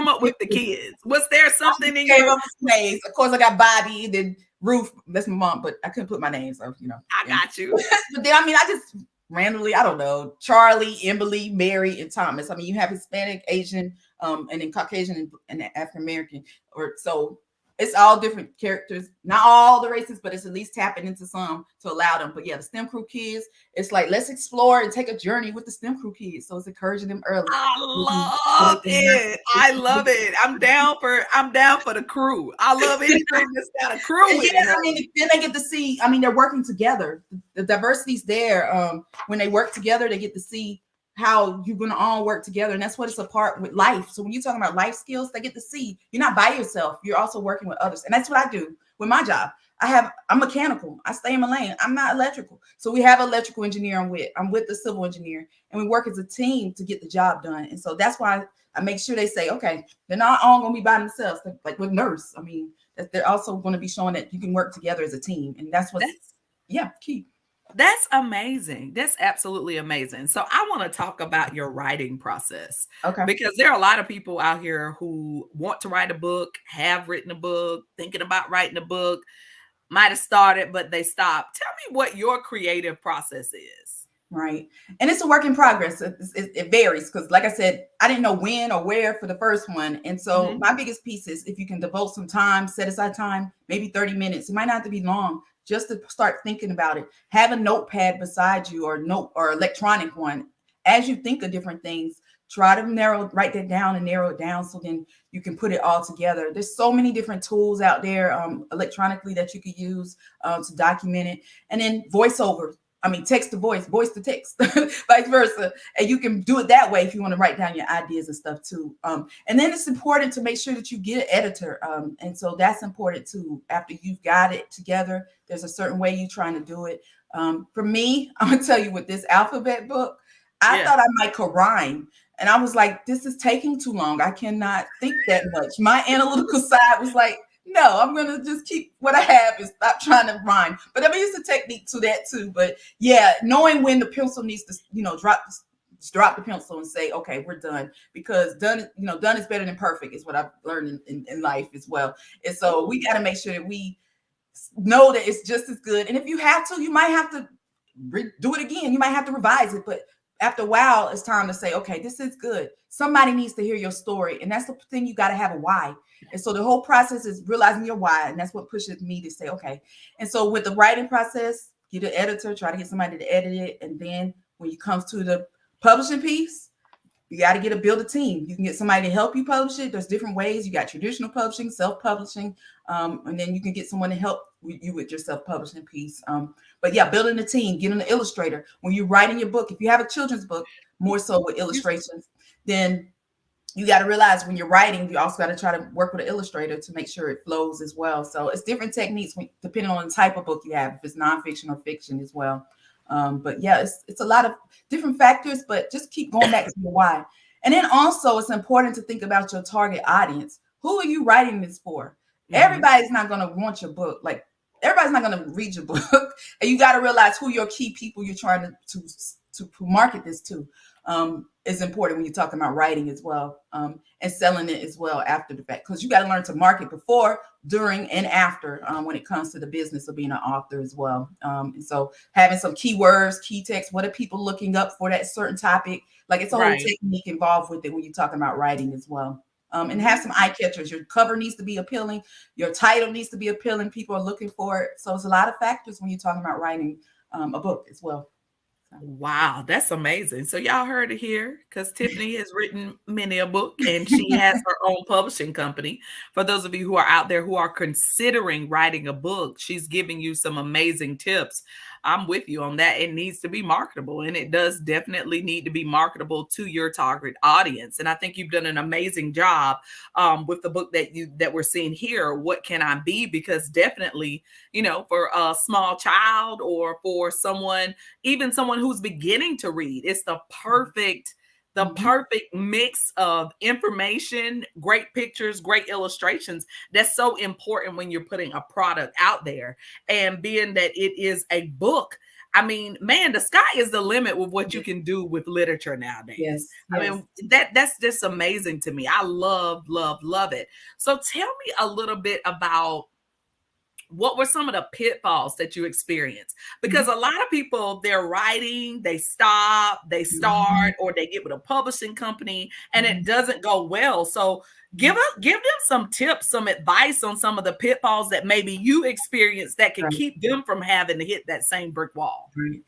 Speaker 2: the
Speaker 1: up with the
Speaker 2: crew.
Speaker 1: kids? Was there
Speaker 2: I
Speaker 1: something
Speaker 2: just
Speaker 1: in
Speaker 2: came
Speaker 1: your
Speaker 2: up with some names. Of course, I got Bobby, then Ruth. That's my mom, but I couldn't put my name, so
Speaker 1: I
Speaker 2: And
Speaker 1: got you.
Speaker 2: but then I just randomly, I don't know, Charlie, Emily, Mary, and Thomas. I mean, you have Hispanic, Asian, and then Caucasian and African American, or so it's all different characters. Not all the races, but it's at least tapping into some to allow them. But yeah, the STEM crew kids, it's like let's explore and take a journey with the STEM crew kids. So it's encouraging them early.
Speaker 1: I
Speaker 2: So they
Speaker 1: love
Speaker 2: can have
Speaker 1: it. I love it. I'm down for the crew. I love anything that's got a crew
Speaker 2: yeah,
Speaker 1: in it,
Speaker 2: I mean,
Speaker 1: honey.
Speaker 2: then they get to see. I mean, they're working together. The diversity's there. When they work together, they get to see how you're going to all work together, and that's what it's a part with life. So when you're talking about life skills, they get to see you're not by yourself. You're also working with others, and that's what I do with my job. I'm mechanical. I stay in my lane. I'm not electrical. So we have an electrical engineer I'm with the civil engineer, and we work as a team to get the job done. And so that's why I make sure they say, okay, they're not all going to be by themselves. Like with nurse, I mean, that they're also going to be showing that you can work together as a team, and that's what's
Speaker 1: That's
Speaker 2: key.
Speaker 1: that's amazing. That's absolutely amazing. So I want to talk about your writing process
Speaker 2: Okay.
Speaker 1: because there are a lot of people out here who want to write a book, have written a book, thinking about writing a book, might have started, but they stopped. Tell me what your creative process is.
Speaker 2: Right. And it's a work in progress. It varies because, like I said, I didn't know when or where for the first one. And so,
Speaker 1: Mhm.
Speaker 2: my biggest piece is if you can devote some time, set aside time, maybe 30 minutes. It might not have to be long, just to start thinking about it. Have a notepad beside you or note or electronic one. As you think of different things, try to write that down and narrow it down so then you can put it all together. There's so many different tools out there electronically that you could use to document it. And then voiceover. I mean, text to voice to text, vice versa. And you can do it that way if you want to write down your ideas and stuff too. And then it's important to make sure that you get an editor. And so that's important too. After you've got it together, there's a certain way you're trying to do it. For me, I'm gonna tell you with this alphabet book, I
Speaker 1: Yeah.
Speaker 2: thought I might could rhyme. And I was like, this is taking too long. I cannot think that much. My analytical side was like, no, I'm gonna just keep what I have and stop trying to rhyme. But I mean, it's a technique to that too. But yeah, knowing when the pencil needs to, drop the pencil and say, okay, we're done. Because done is better than perfect is what I've learned in life as well. And so we got to make sure that we know that it's just as good. And if you have to, you might have to do it again. You might have to revise it. But after a while, it's time to say, okay, this is good. Somebody needs to hear your story. And that's the thing, you got to have a why. And so the whole process is realizing your why. And that's what pushes me to say, okay. And so with the writing process, get an editor, try to get somebody to edit it. And then when it comes to the publishing piece, You got to build a team. You can get somebody to help you publish it. There's different ways. You got traditional publishing, self-publishing, and then you can get someone to help you with your self-publishing piece. But yeah, building a team, getting an illustrator. When you're writing your book, if you have a children's book, more so with
Speaker 1: You
Speaker 2: illustrations, then you got to realize when you're writing, you also got to try to work with an illustrator to make sure it flows as well. So it's different techniques depending on the type of book you have, if it's nonfiction or fiction as well. But yeah, it's a lot of different factors, but just keep going back to your why. And then also it's important to think about your target audience. Who are you writing this for?
Speaker 1: Mhm.
Speaker 2: Everybody's not going to want your book. Like everybody's not going to read your book. And you got to realize who your key people you're trying to market this to. Is important when you're talking about writing as well, and selling it as well after the fact, because you got to learn to market before, during, and after, when it comes to the business of being an author as well. And so having some keywords, key text, what are people looking up for that certain topic? Like it's a whole
Speaker 1: Right.
Speaker 2: technique involved with it when you're talking about writing as well. And have
Speaker 1: Mhm.
Speaker 2: some eye catchers. Your cover needs to be appealing. Your title needs to be appealing. People are looking for it. So it's a lot of factors when you're talking about writing a book as well. So,
Speaker 1: Wow, that's amazing. So y'all heard it here because Tiffany has written many a book and she has her own publishing company. For those of you who are out there who are considering writing a book, she's giving you some amazing tips. I'm with you on that. It needs to be marketable and it does definitely need to be marketable to your target audience. And I think you've done an amazing job with the book that we're seeing here. What can I be? Because definitely, for a small child or for someone, even someone who's beginning to read, it's the
Speaker 2: mhm,
Speaker 1: perfect mix of information, great pictures, great illustrations. That's so important when you're putting a product out there. And being that it is a book, I mean, man, the sky is the limit with what you
Speaker 2: yes,
Speaker 1: can do with literature nowadays.
Speaker 2: yes,
Speaker 1: I
Speaker 2: yes.
Speaker 1: mean, that's just amazing to me. I love, love, love it. So tell me a little bit about what were some of the pitfalls that you experienced? Because
Speaker 2: Mhm,
Speaker 1: a lot of people, they're writing, they stop, they
Speaker 2: mhm,
Speaker 1: start, or they get with a publishing company and it
Speaker 2: mhm,
Speaker 1: doesn't go well. So
Speaker 2: mhm.
Speaker 1: give them some tips, some advice on some of the pitfalls that maybe you experienced that could
Speaker 2: Right,
Speaker 1: keep them from having to hit that same brick wall.
Speaker 2: right.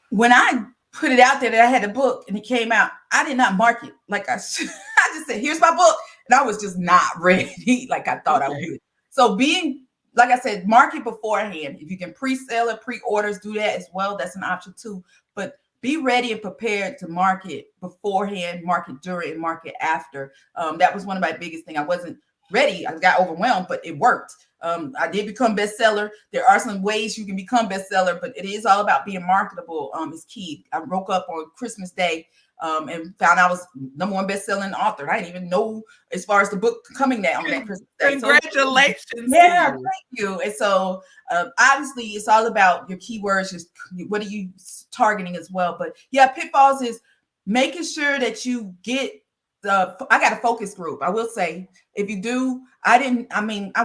Speaker 2: When I put it out there that I had a book and it came out, I did not market like I should. I just said, "Here's my book," and I was just not ready like I thought I
Speaker 1: Okay.
Speaker 2: would. So being, like I said, market beforehand. If you can pre-sell it, pre-orders, do that as well. That's an option too. But be ready and prepared to market beforehand, market during, and market after. That was one of my biggest things. I wasn't ready. I got overwhelmed, but it worked. I did become bestseller. There are some ways you can become bestseller, but it is all about being marketable. Is key. I woke up on Christmas Day and found I was number one best-selling author. I didn't even know as far as the book coming down on that Christmas Day. So
Speaker 1: Congratulations to
Speaker 2: yeah,
Speaker 1: you.
Speaker 2: thank you. And so obviously it's all about your keywords, just what are you targeting as well. But yeah, pitfalls is making sure that you get I got a focus group. I will say, if you do, I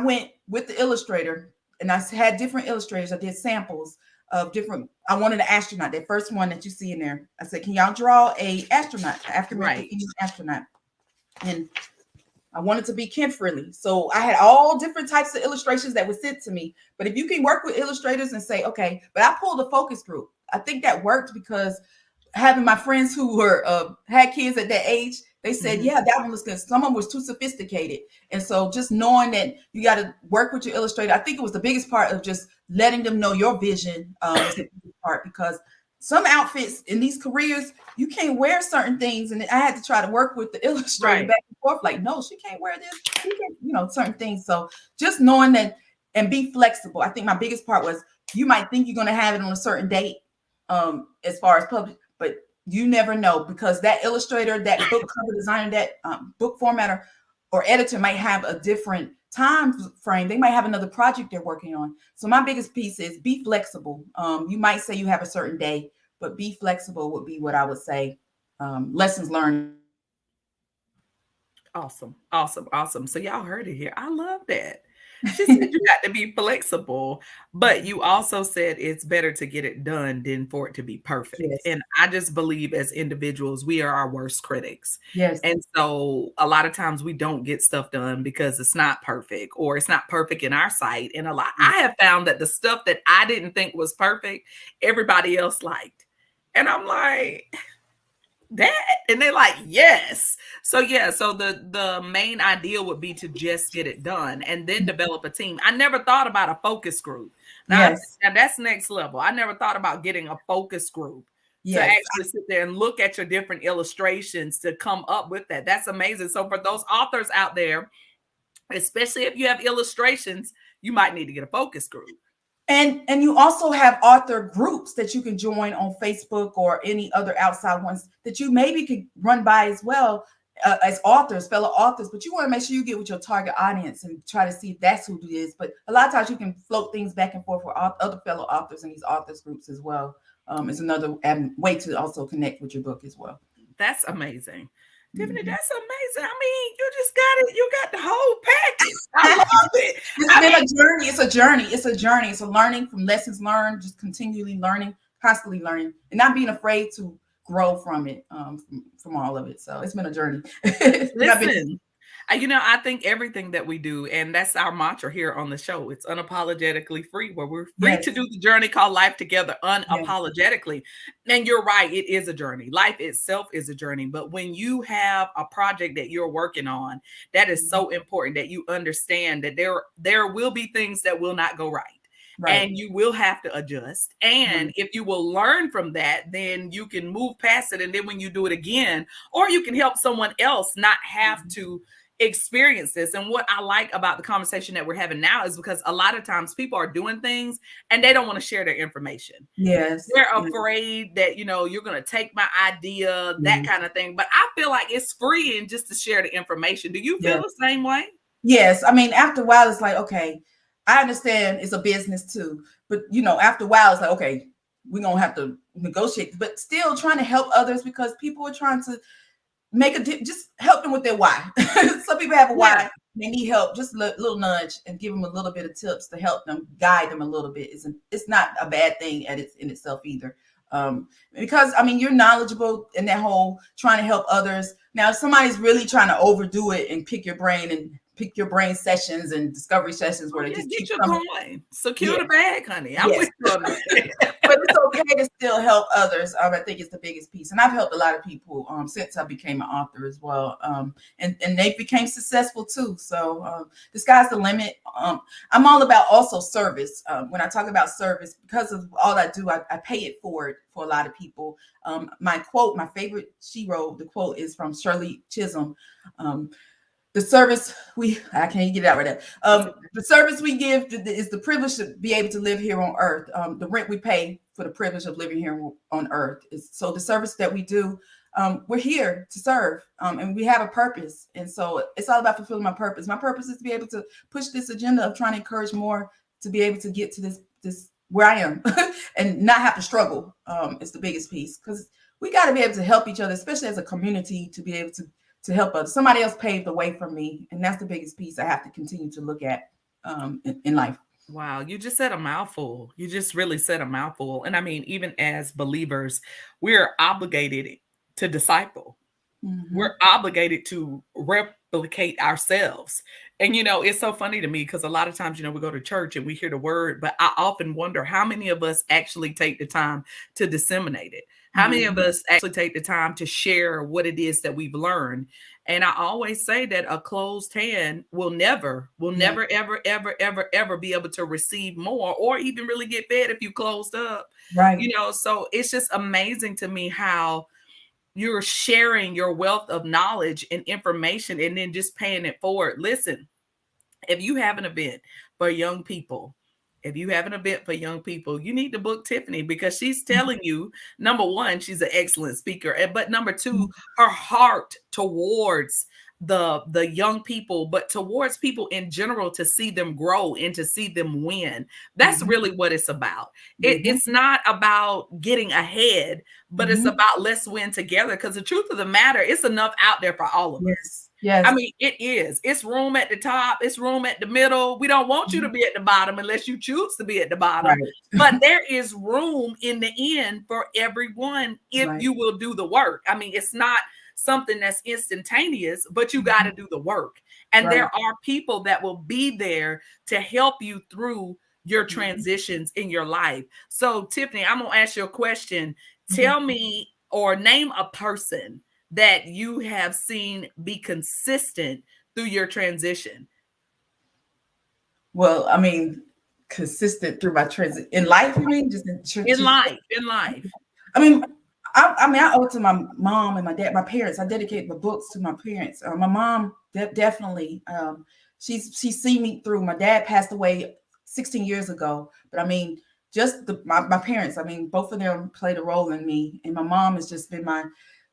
Speaker 2: went with the illustrator and I had different illustrators. I did samples of different. I wanted an astronaut. That first one that you see in there. I said, can y'all draw a astronaut, African American
Speaker 1: Right.
Speaker 2: female astronaut? And I wanted to be kid friendly. So I had all different types of illustrations that were sent to me. But if you can work with illustrators and say, okay, but I pulled a focus group. I think that worked because having my friends who were had kids at that age, they said,
Speaker 1: Mhm.
Speaker 2: yeah, that one was good. Someone was too sophisticated. And so just knowing that you got to work with your illustrator, I think it was the biggest part of just letting them know your vision was the biggest part, because some outfits in these careers, you can't wear certain things. And I had to try to work with the illustrator
Speaker 1: Right.
Speaker 2: back and forth, like, no, she can't wear this. She can't, certain things. So just knowing that and be flexible. I think my biggest part was you might think you're going to have it on a certain date as far as public, but you never know, because that illustrator, that book cover designer, that book formatter or editor might have a different time frame. They might have another project they're working on. So my biggest piece is be flexible. You might say you have a certain day, but be flexible would be what I would say. Lessons learned.
Speaker 1: Awesome. Awesome. Awesome. So y'all heard it here. I love that. She said you got to be flexible, but you also said it's better to get it done than for it to be perfect.
Speaker 2: Yes,
Speaker 1: And I just believe as individuals, we are our worst critics.
Speaker 2: yes,
Speaker 1: And so a lot of times we don't get stuff done because it's not perfect or it's not perfect in our sight. And I have found that the stuff that I didn't think was perfect, everybody else liked. And I'm like, that? And they're like, yes. So yeah, so the main idea would be to just get it done and then develop a team. I never thought about a focus group.
Speaker 2: Yes,
Speaker 1: Now that's next level. I never thought about getting a focus group to
Speaker 2: yes.
Speaker 1: actually sit there and look at your different illustrations to come up with that. That's amazing. So for those authors out there, especially if you have illustrations, you might need to get a focus group.
Speaker 2: And you also have author groups that you can join on Facebook or any other outside ones that you maybe could run by as well, as authors, fellow authors. But you want to make sure you get with your target audience and try to see if that's who it is. But a lot of times you can float things back and forth with other fellow authors in these authors groups as well. It's another way to also connect with your book as well.
Speaker 1: That's amazing. Tiffany,
Speaker 2: Mhm.
Speaker 1: that's amazing. I mean, you just got it. You got the whole package. I love it.
Speaker 2: It's
Speaker 1: I
Speaker 2: been
Speaker 1: mean,
Speaker 2: a journey. It's a journey. It's a journey. It's a learning from lessons learned, just continually learning, constantly learning, and not being afraid to grow from it, from all of it. So it's been a journey. Not been
Speaker 1: listen, I think everything that we do, and that's our mantra here on the show, it's unapologetically free, where we're free to
Speaker 2: yes,
Speaker 1: do the journey called life together
Speaker 2: yes,
Speaker 1: unapologetically. And you're right, it is a journey. Life itself is a journey. But when you have a project that you're working on, that is
Speaker 2: mhm,
Speaker 1: so important that you understand that there will be things that will not go right.
Speaker 2: right,
Speaker 1: And you will have to adjust. And
Speaker 2: right,
Speaker 1: if you will learn from that, then you can move past it. And then when you do it again, or you can help someone else not have
Speaker 2: mhm,
Speaker 1: to experience this. And what I like about the conversation that we're having now is because a lot of times people are doing things and they don't want to share their information.
Speaker 2: yes,
Speaker 1: They're
Speaker 2: yes,
Speaker 1: afraid that, you're going to take my idea, that
Speaker 2: yes,
Speaker 1: kind of thing. But I feel like it's freeing just to share the information. Do you feel
Speaker 2: yes.
Speaker 1: the same way?
Speaker 2: Yes, I mean, after a while, it's like, okay, I understand it's a business too, but after a while, it's like, okay, we're gonna have to negotiate, but still trying to help others because people are trying to just help them with their why. Some people have a
Speaker 1: Yeah.
Speaker 2: why, they need help, just a little nudge and give them a little bit of tips to help them, guide them a little bit. It's not a bad thing in itself either. Because I mean, you're knowledgeable in that whole trying to help others. Now, if somebody's really trying to overdo it and pick your brain sessions and discovery sessions
Speaker 1: Oh,
Speaker 2: where they
Speaker 1: yeah.
Speaker 2: just
Speaker 1: Get
Speaker 2: keep
Speaker 1: your
Speaker 2: coming,
Speaker 1: coin. Secure
Speaker 2: yeah,
Speaker 1: the bag, honey. I'm
Speaker 2: yes.
Speaker 1: with you on that.
Speaker 2: But it's okay to still help others. I think it's the biggest piece, and I've helped a lot of people since I became an author as well, and they became successful too. So the sky's the limit. I'm all about also service. When I talk about service, because of all I do, I pay it forward for a lot of people. My quote, my favorite, she wrote the quote is from Shirley Chisholm. Um, the service we I can't get it out right now.
Speaker 1: That's okay.
Speaker 2: The service we give is the privilege to be able to live here on earth. The rent we pay for the privilege of living here on earth is so the service that we do. We're here to serve, and we have a purpose, and so it's all about fulfilling my purpose. My purpose is to be able to push this agenda of trying to encourage more to be able to get to this where I am, and not have to struggle. It's the biggest piece because we got to be able to help each other, especially as a community, to be able to help others. Somebody else paved the way for me, and that's the biggest piece I have to continue to look at in life.
Speaker 1: Wow, you just said a mouthful. You just really said a mouthful. And I mean, even as believers, we're obligated to disciple.
Speaker 2: Mm-hmm.
Speaker 1: We're obligated to replicate ourselves. And it's so funny to me because a lot of times, we go to church and we hear the word, but I often wonder how many of us actually take the time to disseminate it. How many of
Speaker 2: Mm-hmm.
Speaker 1: us actually take the time to share what it is that we've learned? And I always say that a closed hand will
Speaker 2: Yeah.
Speaker 1: never, ever, ever, ever, ever be able to receive more or even really get fed if you closed up.
Speaker 2: Right.
Speaker 1: So it's just amazing to me how you're sharing your wealth of knowledge and information and then just paying it forward. Listen, if you have an event for young people, if you have an event for young people, you need to book Tiffany because she's telling you, number one, she's an excellent speaker, but number two, her heart towards the young people, but towards people in general to see them grow and to see them win. That's
Speaker 2: Mm-hmm.
Speaker 1: really what it's about.
Speaker 2: Mm-hmm.
Speaker 1: It's not about getting ahead, but it's
Speaker 2: Mm-hmm.
Speaker 1: about let's win together. Because the truth of the matter, it's enough out there for all of us.
Speaker 2: Yes. Yes.
Speaker 1: I mean, it is. It's room at the top. It's room at the middle. We don't want you to
Speaker 2: Mhm.
Speaker 1: be at the bottom unless you choose to be at the bottom.
Speaker 2: Right.
Speaker 1: But there is room in the end for everyone if
Speaker 2: Right.
Speaker 1: you will do the work. I mean, it's not something that's instantaneous, but you got
Speaker 2: Mhm.
Speaker 1: to do the work. And there
Speaker 2: Right.
Speaker 1: are people that will be there to help you through your
Speaker 2: Mhm.
Speaker 1: transitions in your life. So, Tiffany, I'm going to ask you a question.
Speaker 2: Mhm.
Speaker 1: Tell me or name a person that you have seen be consistent through your transition.
Speaker 2: Well, I mean, consistent through my transit in life. You mean just in
Speaker 1: In life, in life.
Speaker 2: I mean, I owe it to my mom and my dad, my parents. I dedicate the books to my parents. My mom definitely. She's seen me through. My dad passed away 16 years ago, but I mean, just my parents. I mean, both of them played a role in me, and my mom has just been my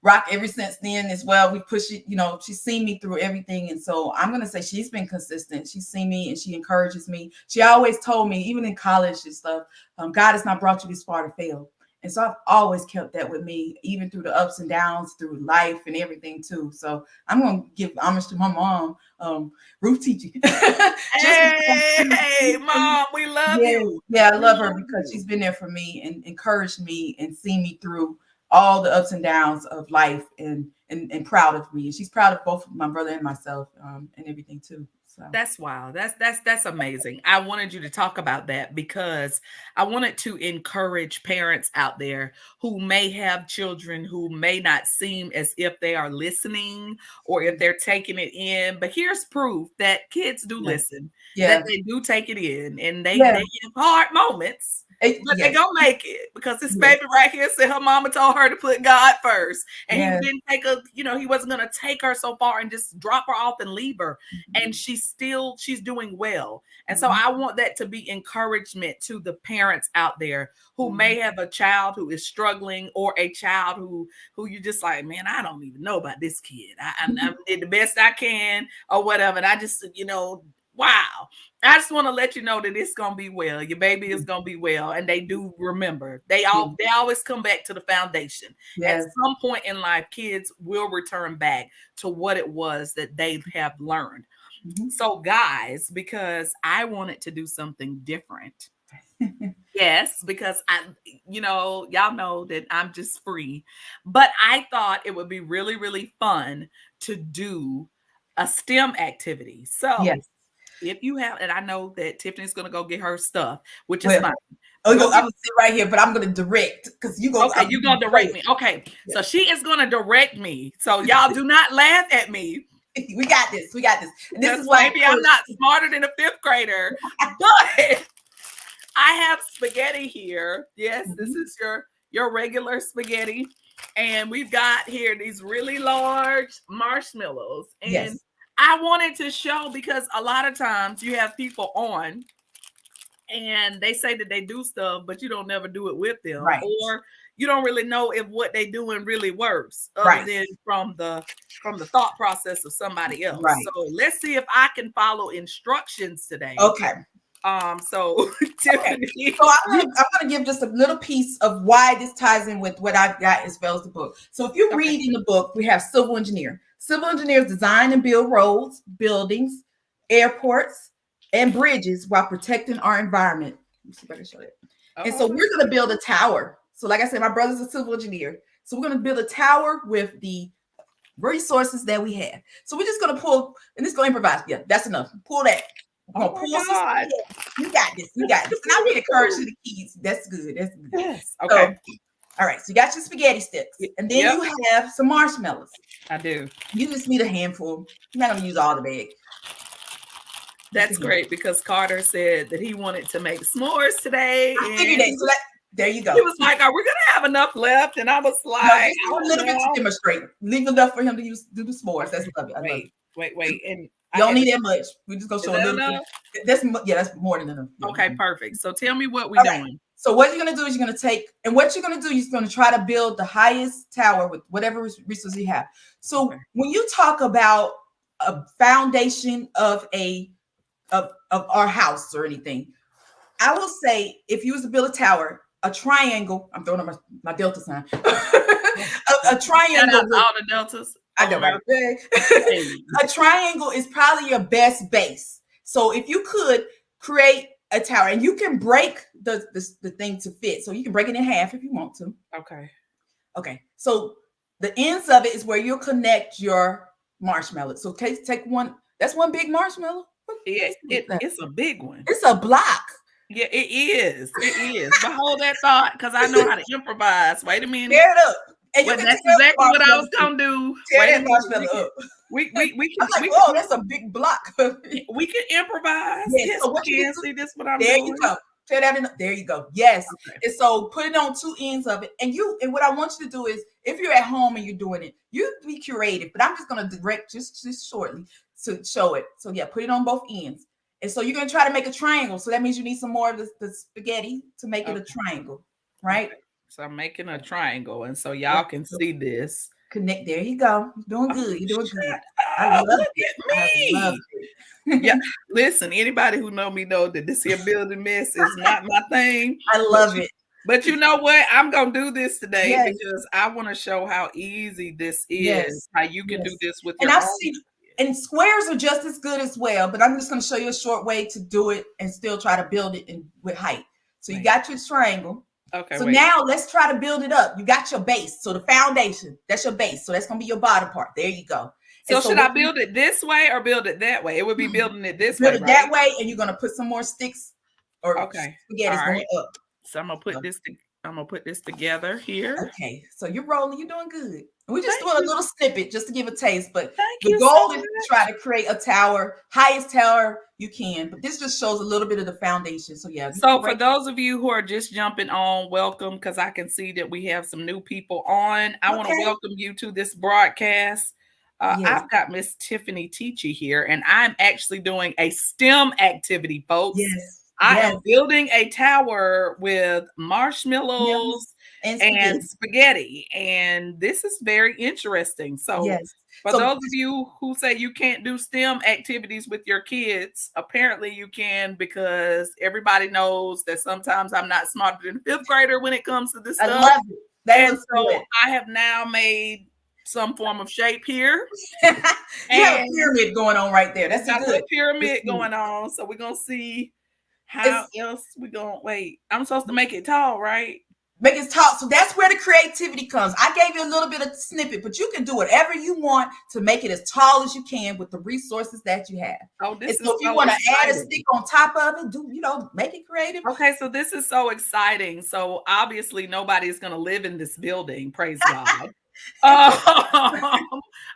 Speaker 2: rock ever since then as well. We push it, she's seen me through everything. And so I'm gonna say she's been consistent. She's seen me and she encourages me. She always told me, even in college and stuff, God has not brought you this far to fail. And so I've always kept that with me, even through the ups and downs, through life and everything too. So I'm gonna give homage to my mom, Ruth Teaching. Just
Speaker 1: Hey, mom, we love
Speaker 2: yeah,
Speaker 1: you.
Speaker 2: yeah, I
Speaker 1: We
Speaker 2: love her
Speaker 1: love
Speaker 2: because
Speaker 1: you.
Speaker 2: she's been there for me and encouraged me and seen me through all the ups and downs of life and proud of me. And she's proud of both my brother and myself, and everything too. So
Speaker 1: That's wild. That's amazing. I wanted you to talk about that because I wanted to encourage parents out there who may have children who may not seem as if they are listening or if they're taking it in. But here's proof that kids do
Speaker 2: yeah,
Speaker 1: listen, that
Speaker 2: yeah,
Speaker 1: they do take it in, and they
Speaker 2: yeah,
Speaker 1: have hard moments. But they
Speaker 2: yes,
Speaker 1: gonna make it because this
Speaker 2: yes,
Speaker 1: baby right here said her mama told her to put God first, and he
Speaker 2: yes.
Speaker 1: didn't take a, he wasn't gonna take her so far and just drop her off and leave her, and
Speaker 2: Mhm,
Speaker 1: she's doing well. And so
Speaker 2: mhm,
Speaker 1: I want that to be encouragement to the parents out there who may
Speaker 2: mhm,
Speaker 1: have a child who is struggling, or a child who you just like, man, I don't even know about this kid. I did the best I can or whatever, and I just, wow. I just want to let you know that it's gonna be well. Your baby is gonna be well, and they do remember.
Speaker 2: mhm,
Speaker 1: They always come back to the foundation. At
Speaker 2: yes.
Speaker 1: some point in life, kids will return back to what it was that they have learned.
Speaker 2: Mhm.
Speaker 1: So, guys, because I wanted to do something different. Yes, because y'all know that I'm just free. But I thought it would be really, really fun to do a STEM activity. So,
Speaker 2: Yes.
Speaker 1: if you have, and I know that Tiffany's going to go get her stuff, which is
Speaker 2: Well,
Speaker 1: fine.
Speaker 2: oh,
Speaker 1: Go
Speaker 2: I'm
Speaker 1: get.
Speaker 2: gonna sit right here, but I'm gonna direct because you go.
Speaker 1: Okay, you're going to direct me. Okay,
Speaker 2: Yeah.
Speaker 1: so she is going to direct me. So, y'all do not laugh at me
Speaker 2: We got this. We got this. And this
Speaker 1: because
Speaker 2: is why
Speaker 1: maybe I'm not smarter than a fifth grader, but I have spaghetti here. Yes, this
Speaker 2: Mhm.
Speaker 1: is your regular spaghetti. And we've got here these really large marshmallows. And
Speaker 2: Yes.
Speaker 1: I wanted to show because a lot of times you have people on and they say that they do stuff, but you don't never do it with them,
Speaker 2: Right.
Speaker 1: or you don't really know if what they doing really works, other
Speaker 2: Right.
Speaker 1: than from the thought process of somebody else.
Speaker 2: Right.
Speaker 1: So let's see if I can follow instructions today.
Speaker 2: Okay.
Speaker 1: So
Speaker 2: Okay.
Speaker 1: Tiffany,
Speaker 2: So
Speaker 1: you
Speaker 2: I'm gonna give just a little piece of why this ties in with what I've got as well as the book. So if you
Speaker 1: okay?
Speaker 2: read in the book, we have civil engineer. Civil engineers design and build roads, buildings, airports, and bridges while protecting our environment. Let me see if I can show that. And so
Speaker 1: Oh,
Speaker 2: we're gonna build a tower. So, like I said, my brother's a civil engineer. So we're gonna build a tower with the resources that we have. So we're just gonna pull, and this is gonna improvise. Yeah, that's enough. Pull that. We're
Speaker 1: oh
Speaker 2: gonna
Speaker 1: my
Speaker 2: pull some.
Speaker 1: God.
Speaker 2: You got this. You got this. And I'll be encouraged to the kids. That's good. That's good.
Speaker 1: Yes.
Speaker 2: So,
Speaker 1: Okay.
Speaker 2: all right. So you got your spaghetti sticks, and then
Speaker 1: Yep,
Speaker 2: you have some marshmallows.
Speaker 1: I do.
Speaker 2: You just need a handful. You're not gonna use all the bag. Just a
Speaker 1: That's
Speaker 2: handful.
Speaker 1: great because Carter said that he wanted to make s'mores today,
Speaker 2: I figured
Speaker 1: and
Speaker 2: that. So that there you
Speaker 1: he
Speaker 2: go.
Speaker 1: was like, "Are we gonna have enough left?" And I was
Speaker 2: No,
Speaker 1: like,
Speaker 2: just
Speaker 1: "I
Speaker 2: a
Speaker 1: don't
Speaker 2: little bit to
Speaker 1: know."
Speaker 2: demonstrate. Leave enough for him to do the s'mores. That's
Speaker 1: Okay.
Speaker 2: love it. I love it.
Speaker 1: Wait, and I
Speaker 2: You don't
Speaker 1: had to.
Speaker 2: need that much. We just gonna
Speaker 1: Is
Speaker 2: show a
Speaker 1: that
Speaker 2: little bit.
Speaker 1: enough?
Speaker 2: That's more than enough. Yeah.
Speaker 1: Okay, perfect. So tell me what we
Speaker 2: Okay.
Speaker 1: doing.
Speaker 2: So what you're gonna do is you're gonna take, and what you're gonna do is you're gonna try to build the highest tower with whatever resources you have.
Speaker 1: Okay.
Speaker 2: So when you talk about a foundation of of our house or anything, I will say if you was to build a tower, a triangle. I'm throwing up my delta sign. a
Speaker 1: Shout
Speaker 2: triangle
Speaker 1: out to
Speaker 2: would.
Speaker 1: all the deltas
Speaker 2: I
Speaker 1: of
Speaker 2: know, right?
Speaker 1: America. Hey,
Speaker 2: A triangle is probably your best base. So if you could create a tower, and you can break the thing to fit, so you can break it in half if you want to.
Speaker 1: okay.
Speaker 2: Okay, so the ends of it is where you'll connect your marshmallow. So take one. That's one big marshmallow.
Speaker 1: It's a big one.
Speaker 2: It's a block.
Speaker 1: Yeah, it is. It is. But hold that thought because I know how to improvise. Wait a minute.
Speaker 2: Tear it up. And you
Speaker 1: Well,
Speaker 2: can
Speaker 1: that's
Speaker 2: tear the
Speaker 1: exactly what I
Speaker 2: marshmallow
Speaker 1: was
Speaker 2: too.
Speaker 1: gonna do.
Speaker 2: Tear
Speaker 1: Wait a
Speaker 2: that
Speaker 1: minute. We
Speaker 2: marshmallow
Speaker 1: can
Speaker 2: up.
Speaker 1: we
Speaker 2: I'm
Speaker 1: can
Speaker 2: like,
Speaker 1: we
Speaker 2: whoa,
Speaker 1: can
Speaker 2: that's a big block.
Speaker 1: we can improvise.
Speaker 2: Yes.
Speaker 1: Yes,
Speaker 2: So
Speaker 1: we
Speaker 2: what you need
Speaker 1: can.
Speaker 2: to
Speaker 1: See this what I'm
Speaker 2: there you
Speaker 1: doing.
Speaker 2: go. Tear that in. There you go. Yes.
Speaker 1: Okay.
Speaker 2: And so put it on two ends of it. And what I want you to do is if you're at home and you're doing it, you be creative. But I'm just gonna direct just shortly to show it. So yeah, put it on both ends. And so you're gonna try to make a triangle. So that means you need some more of the spaghetti to make it a
Speaker 1: Okay.
Speaker 2: triangle, right?
Speaker 1: Okay. So I'm making a triangle, and so y'all
Speaker 2: Okay.
Speaker 1: can
Speaker 2: So
Speaker 1: see this.
Speaker 2: connect. There you go. You're doing
Speaker 1: Oh,
Speaker 2: good. You're doing good.
Speaker 1: shut
Speaker 2: I
Speaker 1: up.
Speaker 2: love
Speaker 1: Look
Speaker 2: it. I
Speaker 1: at
Speaker 2: love
Speaker 1: me. Yeah,
Speaker 2: it.
Speaker 1: listen, anybody who know me know that this here building mess is not my thing.
Speaker 2: I
Speaker 1: But
Speaker 2: love
Speaker 1: you
Speaker 2: it.
Speaker 1: but you know what? I'm gonna do this today
Speaker 2: Yes.
Speaker 1: because I want to show how easy this is,
Speaker 2: Yes.
Speaker 1: how you can do
Speaker 2: Yes.
Speaker 1: this with
Speaker 2: And
Speaker 1: your
Speaker 2: I've
Speaker 1: own.
Speaker 2: seen and squares are just as good as well, but I'm just going to show you a short way to do it and still try to build it with height. So you
Speaker 1: Wait.
Speaker 2: got your triangle.
Speaker 1: Okay,
Speaker 2: So
Speaker 1: wait.
Speaker 2: now let's try to build it up. You got your base. So the foundation, that's your base. So that's going to be your bottom part. There you go. And
Speaker 1: So
Speaker 2: so
Speaker 1: should
Speaker 2: what
Speaker 1: I build it this way or build it that way? It would be building it this
Speaker 2: build
Speaker 1: way,
Speaker 2: it that
Speaker 1: right?
Speaker 2: way, and you're going to put some more sticks or
Speaker 1: Okay. All
Speaker 2: spaghettis going
Speaker 1: right.
Speaker 2: up.
Speaker 1: So I'm gonna put this together here.
Speaker 2: Okay, so you're rolling, you're doing good. We're just
Speaker 1: Thank
Speaker 2: doing a
Speaker 1: you.
Speaker 2: little snippet just to give a taste, but
Speaker 1: Thank
Speaker 2: the
Speaker 1: you so
Speaker 2: goal is to try
Speaker 1: much.
Speaker 2: to create a tower, highest tower you can. But this just shows a little bit of the foundation. So yeah, you
Speaker 1: So, for
Speaker 2: break.
Speaker 1: those of you who are just jumping on, welcome because I can see that we have some new people on. I want to
Speaker 2: Okay.
Speaker 1: welcome you to this broadcast.
Speaker 2: Yes.
Speaker 1: I've got Miss Tiffany Teachy here, and I'm actually doing a STEM activity, folks.
Speaker 2: Yes.
Speaker 1: I
Speaker 2: Yes.
Speaker 1: am building a tower with
Speaker 2: Mills
Speaker 1: marshmallows
Speaker 2: and
Speaker 1: and
Speaker 2: spaghetti.
Speaker 1: spaghetti, and this is very interesting. So,
Speaker 2: Yes.
Speaker 1: for
Speaker 2: So
Speaker 1: those of you who say you can't do STEM activities with your kids, apparently you can because everybody knows that sometimes I'm not smarter than a fifth grader when it comes to this
Speaker 2: I
Speaker 1: stuff.
Speaker 2: love it. That
Speaker 1: And
Speaker 2: looks
Speaker 1: so
Speaker 2: good.
Speaker 1: I have now made some form of shape here.
Speaker 2: You have a
Speaker 1: And
Speaker 2: pyramid going on right there.
Speaker 1: we
Speaker 2: That's a
Speaker 1: got a
Speaker 2: good.
Speaker 1: little
Speaker 2: That's
Speaker 1: pyramid
Speaker 2: good.
Speaker 1: going on. So we're going to see how
Speaker 2: It's
Speaker 1: else we going to wait. I'm supposed to make it tall, right?
Speaker 2: make it talk. So that's where the creativity comes. I gave you a little bit of snippet, but you can do whatever you want to make it as tall as you can with the resources that you have.
Speaker 1: Oh,
Speaker 2: And
Speaker 1: this
Speaker 2: so
Speaker 1: is
Speaker 2: if you
Speaker 1: so
Speaker 2: want to add a
Speaker 1: exciting.
Speaker 2: stick on top of it, do make it creative.
Speaker 1: Okay, so this is so exciting. So obviously nobody is going to live in this building, praise God. Um,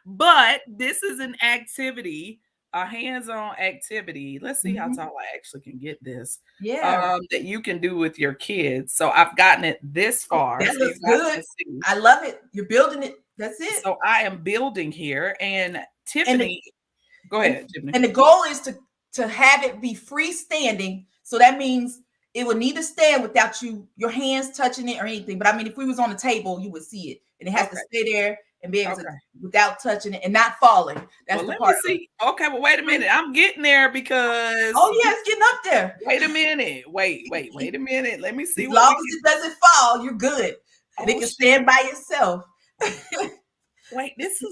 Speaker 1: but this is an activity, a hands-on activity. Let's see how
Speaker 2: Mhm.
Speaker 1: tall I actually can get this.
Speaker 2: Yeah.
Speaker 1: That you can do with your kids. So I've gotten it this
Speaker 2: Oh,
Speaker 1: far,
Speaker 2: that
Speaker 1: so you
Speaker 2: looks
Speaker 1: guys
Speaker 2: good.
Speaker 1: can see.
Speaker 2: I love it. You're building it. That's it.
Speaker 1: So I am building here, and
Speaker 2: And the
Speaker 1: Tiffany, go
Speaker 2: and,
Speaker 1: ahead, Tiffany.
Speaker 2: and the goal is to have it be freestanding. So that means it would need to stand without your hands touching it or anything. But I mean, if we was on the table, you would see it, and it has to
Speaker 1: Okay,
Speaker 2: stay there and be able to
Speaker 1: okay.
Speaker 2: without touching it and not falling. That's
Speaker 1: Well,
Speaker 2: the
Speaker 1: let me
Speaker 2: part.
Speaker 1: see. Okay, well, wait a minute. I'm getting there because
Speaker 2: Oh yeah, it's getting up there.
Speaker 1: wait a minute. Wait a minute. Let me see
Speaker 2: As
Speaker 1: what
Speaker 2: long
Speaker 1: we
Speaker 2: as
Speaker 1: can.
Speaker 2: it doesn't fall, you're good, and it
Speaker 1: Oh,
Speaker 2: can stand by itself.
Speaker 1: wait, this.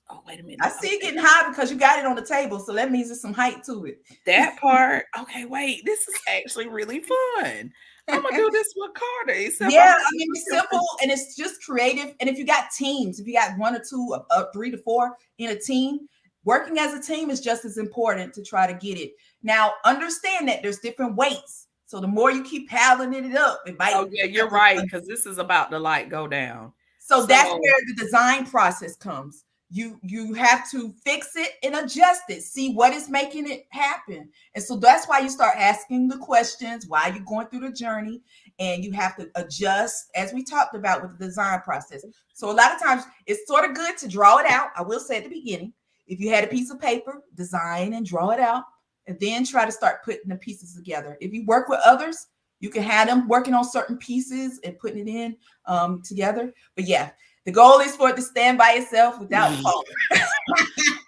Speaker 1: Oh, wait a
Speaker 2: I
Speaker 1: minute.
Speaker 2: see it
Speaker 1: Okay,
Speaker 2: getting high because you got it on the table, so that means there's some height to it.
Speaker 1: that part. Okay, wait. This is actually really fun. I'm gonna do this with Carter. Except I'm
Speaker 2: Yeah,
Speaker 1: gonna
Speaker 2: I
Speaker 1: see
Speaker 2: mean
Speaker 1: if we
Speaker 2: it's
Speaker 1: can
Speaker 2: simple and it's just creative. And if you got teams, if you got one or two, 3 to 4 in a team, working as a team is just as important to try to get it. Now, understand that there's different weights. So the more you keep piling it up, it might.
Speaker 1: Oh yeah, you're right because this is about to like go down.
Speaker 2: So that's
Speaker 1: So
Speaker 2: where the design process comes. You have to fix it and adjust it, see what is making it happen. And so that's why you start asking the questions while you're going through the journey, and you have to adjust as we talked about with the design process. So a lot of times it's sort of good to draw it out. I will say at the beginning, if you had a piece of paper, design and draw it out, and then try to start putting the pieces together. If you work with others, you can have them working on certain pieces and putting it in together. But yeah, the goal is for it to stand by itself without falling.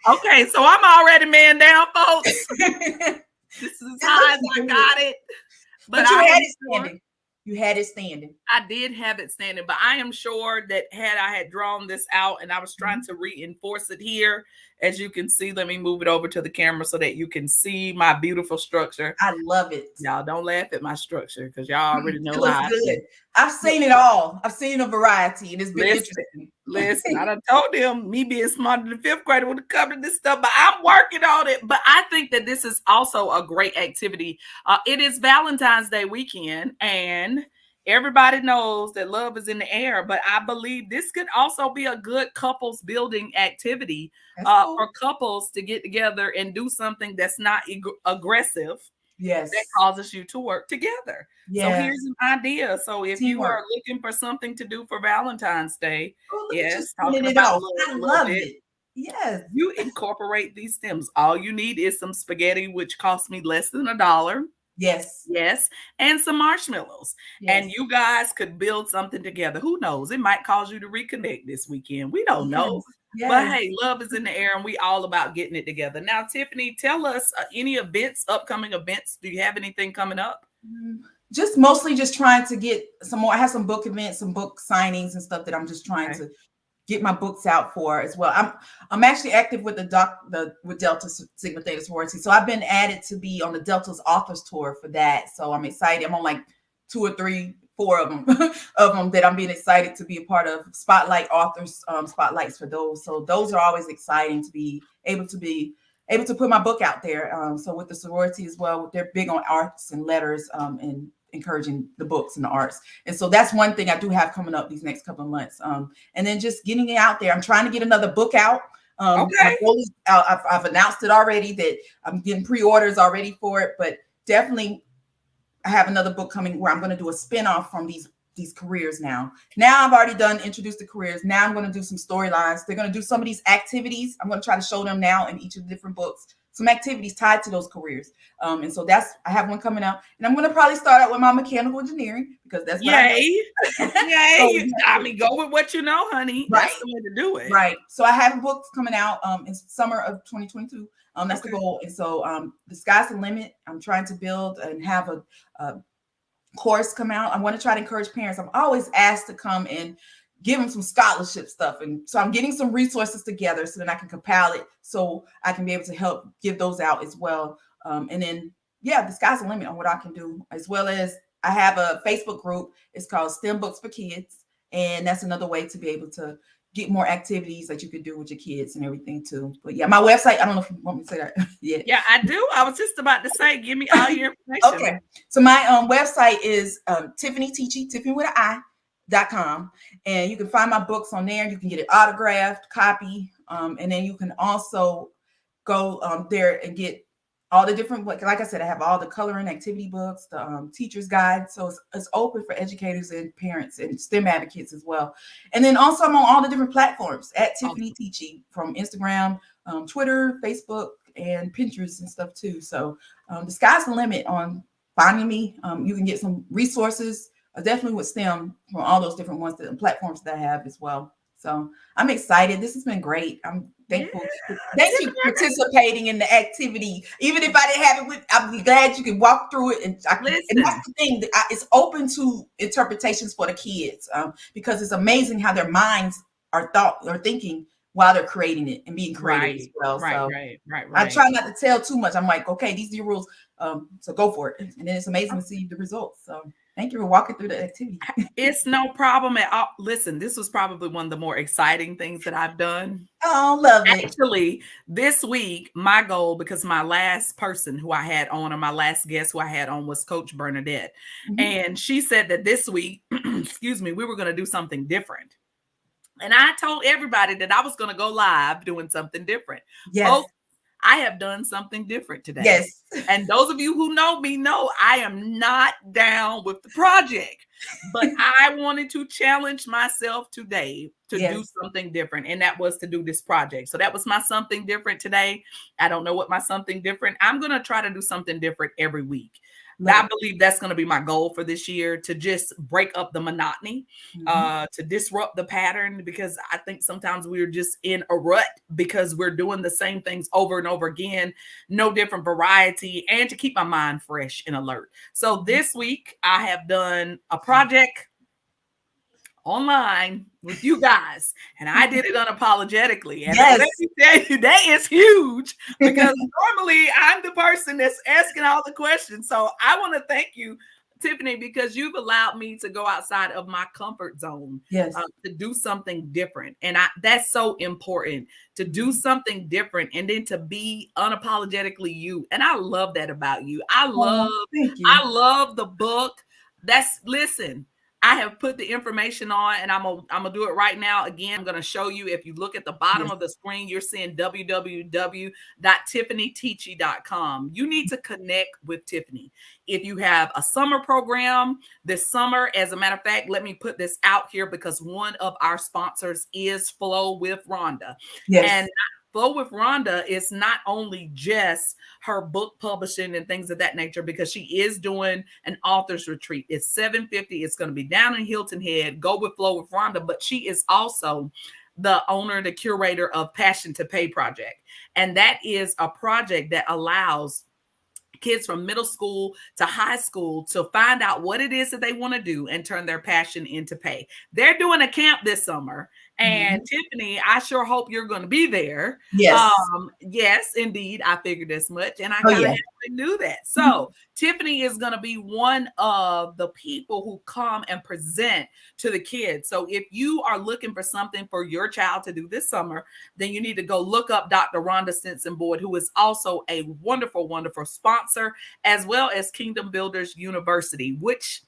Speaker 1: okay, so I'm already man down, folks.
Speaker 2: It
Speaker 1: This is as high as
Speaker 2: looks
Speaker 1: I
Speaker 2: good.
Speaker 1: got it. But
Speaker 2: But you
Speaker 1: I
Speaker 2: had
Speaker 1: am
Speaker 2: it
Speaker 1: sure
Speaker 2: standing. You had it standing.
Speaker 1: I did have it standing, but I am sure that had I had drawn this out and I was trying to reinforce it here, as you can see, let me move it over to the camera so that you can see my beautiful structure.
Speaker 2: I love it.
Speaker 1: Y'all don't laugh at my structure because y'all already
Speaker 2: It
Speaker 1: know
Speaker 2: looks
Speaker 1: how I
Speaker 2: good.
Speaker 1: feel.
Speaker 2: I've seen it all. I've seen a variety, and it's been
Speaker 1: Listen,
Speaker 2: interesting.
Speaker 1: listen, I done told them me being smarter than fifth grader would have covered this stuff, but I'm working on it. But I think that this is also a great activity. It is Valentine's Day weekend, and everybody knows that love is in the air, but I believe this could also be a good couples building activity
Speaker 2: That's cool.
Speaker 1: for couples to get together and do something that's not aggressive that
Speaker 2: Yes.
Speaker 1: causes you to work together. So
Speaker 2: Yes.
Speaker 1: here's an idea. So if you are
Speaker 2: Teamwork.
Speaker 1: looking for something to do for Valentine's Day,
Speaker 2: Oh, look at you
Speaker 1: yes,
Speaker 2: spinning
Speaker 1: talking
Speaker 2: it
Speaker 1: about
Speaker 2: off.
Speaker 1: love
Speaker 2: I
Speaker 1: a little
Speaker 2: love
Speaker 1: bit,
Speaker 2: it. Yes.
Speaker 1: you incorporate these stems. All you need is some spaghetti, which cost me less than $1.
Speaker 2: Yes.
Speaker 1: Yes, and some marshmallows. And
Speaker 2: Yes.
Speaker 1: you guys could build something together. Who knows? It might cause you to reconnect this weekend. We don't know.
Speaker 2: Yes.
Speaker 1: But
Speaker 2: Yes.
Speaker 1: hey, love is in the air and we all about getting it together. Now, Tiffany, tell us any events, upcoming events. Do you have anything coming up?
Speaker 2: Mm, just mostly just trying to get some more. I have some book events, some book signings and stuff that I'm just trying
Speaker 1: Okay.
Speaker 2: to get my books out for as well. I'm actually active with the with Delta Sigma Theta Sorority. So I've been added to be on the Delta's authors tour for that. So I'm excited. I'm on like two or three, four of them of them that I'm being excited to be a part of. Spotlight authors, spotlights for those. So those are always exciting to be able to put my book out there. So with the sorority as well, they're big on arts and letters and encouraging the books and the arts. And so that's one thing I do have coming up these next couple of months. And then just getting it out there. I'm trying to get another book out. My
Speaker 1: Okay.
Speaker 2: goal is I've announced it already that I'm getting pre-orders already for it, but definitely I have another book coming where I'm going to do a spin-off from these careers now. Now I've already done introduced the careers. Now I'm going to do some storylines. They're going to do some of these activities. I'm going to try to show them now in each of the different books some activities tied to those careers. And so I have one coming out, and I'm going to probably start out with my mechanical engineering because that's what I know.
Speaker 1: Yay. Yay.
Speaker 2: So
Speaker 1: I mean, go with what you know, honey. That's
Speaker 2: right,
Speaker 1: the way to do it.
Speaker 2: right. So I have books coming out in summer of 2022. That's the
Speaker 1: Okay.
Speaker 2: goal. And so the sky's the limit. I'm trying to build and have a course come out. I want to try to encourage parents. I'm always asked to come and give them some scholarship stuff. And so I'm getting some resources together so that I can compile it so I can be able to help give those out as well. And then, yeah, the sky's the limit on what I can do, as well as I have a Facebook group. It's called STEM Books for Kids. And that's another way to be able to get more activities that you could do with your kids and everything too. But yeah, my website, I don't know if you want me to say that yet.
Speaker 1: Yeah, I do. I was just about to say, give me all your information.
Speaker 2: Okay. So my website is Tiffany Teachy, Tiffany with an I.com. And you can find my books on there. You can get it autographed, copy. And then you can also go there and get all the different, like I said, I have all the coloring activity books, the teacher's guide. So it's open for educators and parents and STEM advocates as well. And then also I'm on all the different platforms at Tiffany
Speaker 1: Awesome.
Speaker 2: Teachy, from Instagram, Twitter, Facebook, and Pinterest and stuff too. So the sky's the limit on finding me. You can get some resources, definitely with STEM, from all those different ones, the platforms that I have as well. So I'm excited. This has been great. I'm
Speaker 1: Yeah.
Speaker 2: thankful. Thank you for participating in the activity. Even if I didn't have it with, I'd be glad you can walk through it. And that's
Speaker 1: Listen,
Speaker 2: the thing. That it's open to interpretations for the kids, because it's amazing how their minds are thinking while they're creating it and being creative as
Speaker 1: right,
Speaker 2: well.
Speaker 1: right,
Speaker 2: So
Speaker 1: right, right,
Speaker 2: I
Speaker 1: right.
Speaker 2: try not to tell too much. I'm like, okay, these are your rules. So go for it. And then it's amazing to see the results. So thank you for walking through the activity.
Speaker 1: It's no problem at all. Listen, this was probably one of the more exciting things that I've done.
Speaker 2: Oh, love it.
Speaker 1: Actually, this week, my goal, because my last person who I had on, or my last guest who I had on, was Coach Bernadette.
Speaker 2: Mhm.
Speaker 1: And she said that this week, excuse me, we were going to do something different. And I told everybody that I was going to go live doing something different.
Speaker 2: Yes.
Speaker 1: Folks, I have done something different today.
Speaker 2: Yes.
Speaker 1: And those of you who know me know I am not down with the project, but I wanted to challenge myself today to do
Speaker 2: Yes.
Speaker 1: something different. And that was to do this project. So that was my something different today. I don't know what my something different. I'm going to try to do something different every week.
Speaker 2: Love
Speaker 1: I
Speaker 2: it.
Speaker 1: believe that's going to be my goal for this year, to just break up the monotony,
Speaker 2: Mhm.
Speaker 1: to disrupt the pattern, because I think sometimes we're just in a rut because we're doing the same things over and over again, no different variety, and to keep my mind fresh and alert. So
Speaker 2: Mhm.
Speaker 1: this week I have done a project online with you guys, and I did it unapologetically. And let
Speaker 2: Yes.
Speaker 1: me tell you, that is huge, because normally I'm the person that's asking all the questions. So I want to thank you, Tiffany, because you've allowed me to go outside of my comfort zone,
Speaker 2: Yes.
Speaker 1: to do something different. And that's so important, to do
Speaker 2: Mhm.
Speaker 1: something different and then to be unapologetically you. And I love that about you.
Speaker 2: Oh, thank
Speaker 1: I
Speaker 2: you.
Speaker 1: love the book. Listen. I have put the information on, and I'm gonna do it right now. Again, I'm gonna show you. If you look at the bottom
Speaker 2: Yes.
Speaker 1: of the screen, you're seeing www.tiffanyteachy.com. You need to connect with Tiffany. If you have a summer program this summer, as a matter of fact, let me put this out here because one of our sponsors is Flow with Rhonda, and
Speaker 2: Yes.
Speaker 1: Flow with Rhonda is not only just her book publishing and things of that nature, because she is doing an author's retreat. It's 750. It's going to be down in Hilton Head. Go with Flow with Rhonda. But she is also the owner, the curator of Passion to Pay Project. And that is a project that allows kids from middle school to high school to find out what it is that they want to do and turn their passion into pay. They're doing a camp this summer. And
Speaker 2: Mhm.
Speaker 1: Tiffany, I sure hope you're going to be there.
Speaker 2: Yes.
Speaker 1: Yes, indeed. I figured as much. And I
Speaker 2: Oh
Speaker 1: kind of
Speaker 2: yeah.
Speaker 1: halfway knew that.
Speaker 2: Mhm.
Speaker 1: So Tiffany is going to be one of the people who come and present to the kids. So if you are looking for something for your child to do this summer, then you need to go look up Dr. Rhonda Stinson Boyd, who is also a wonderful, wonderful sponsor, as well as Kingdom Builders University, which,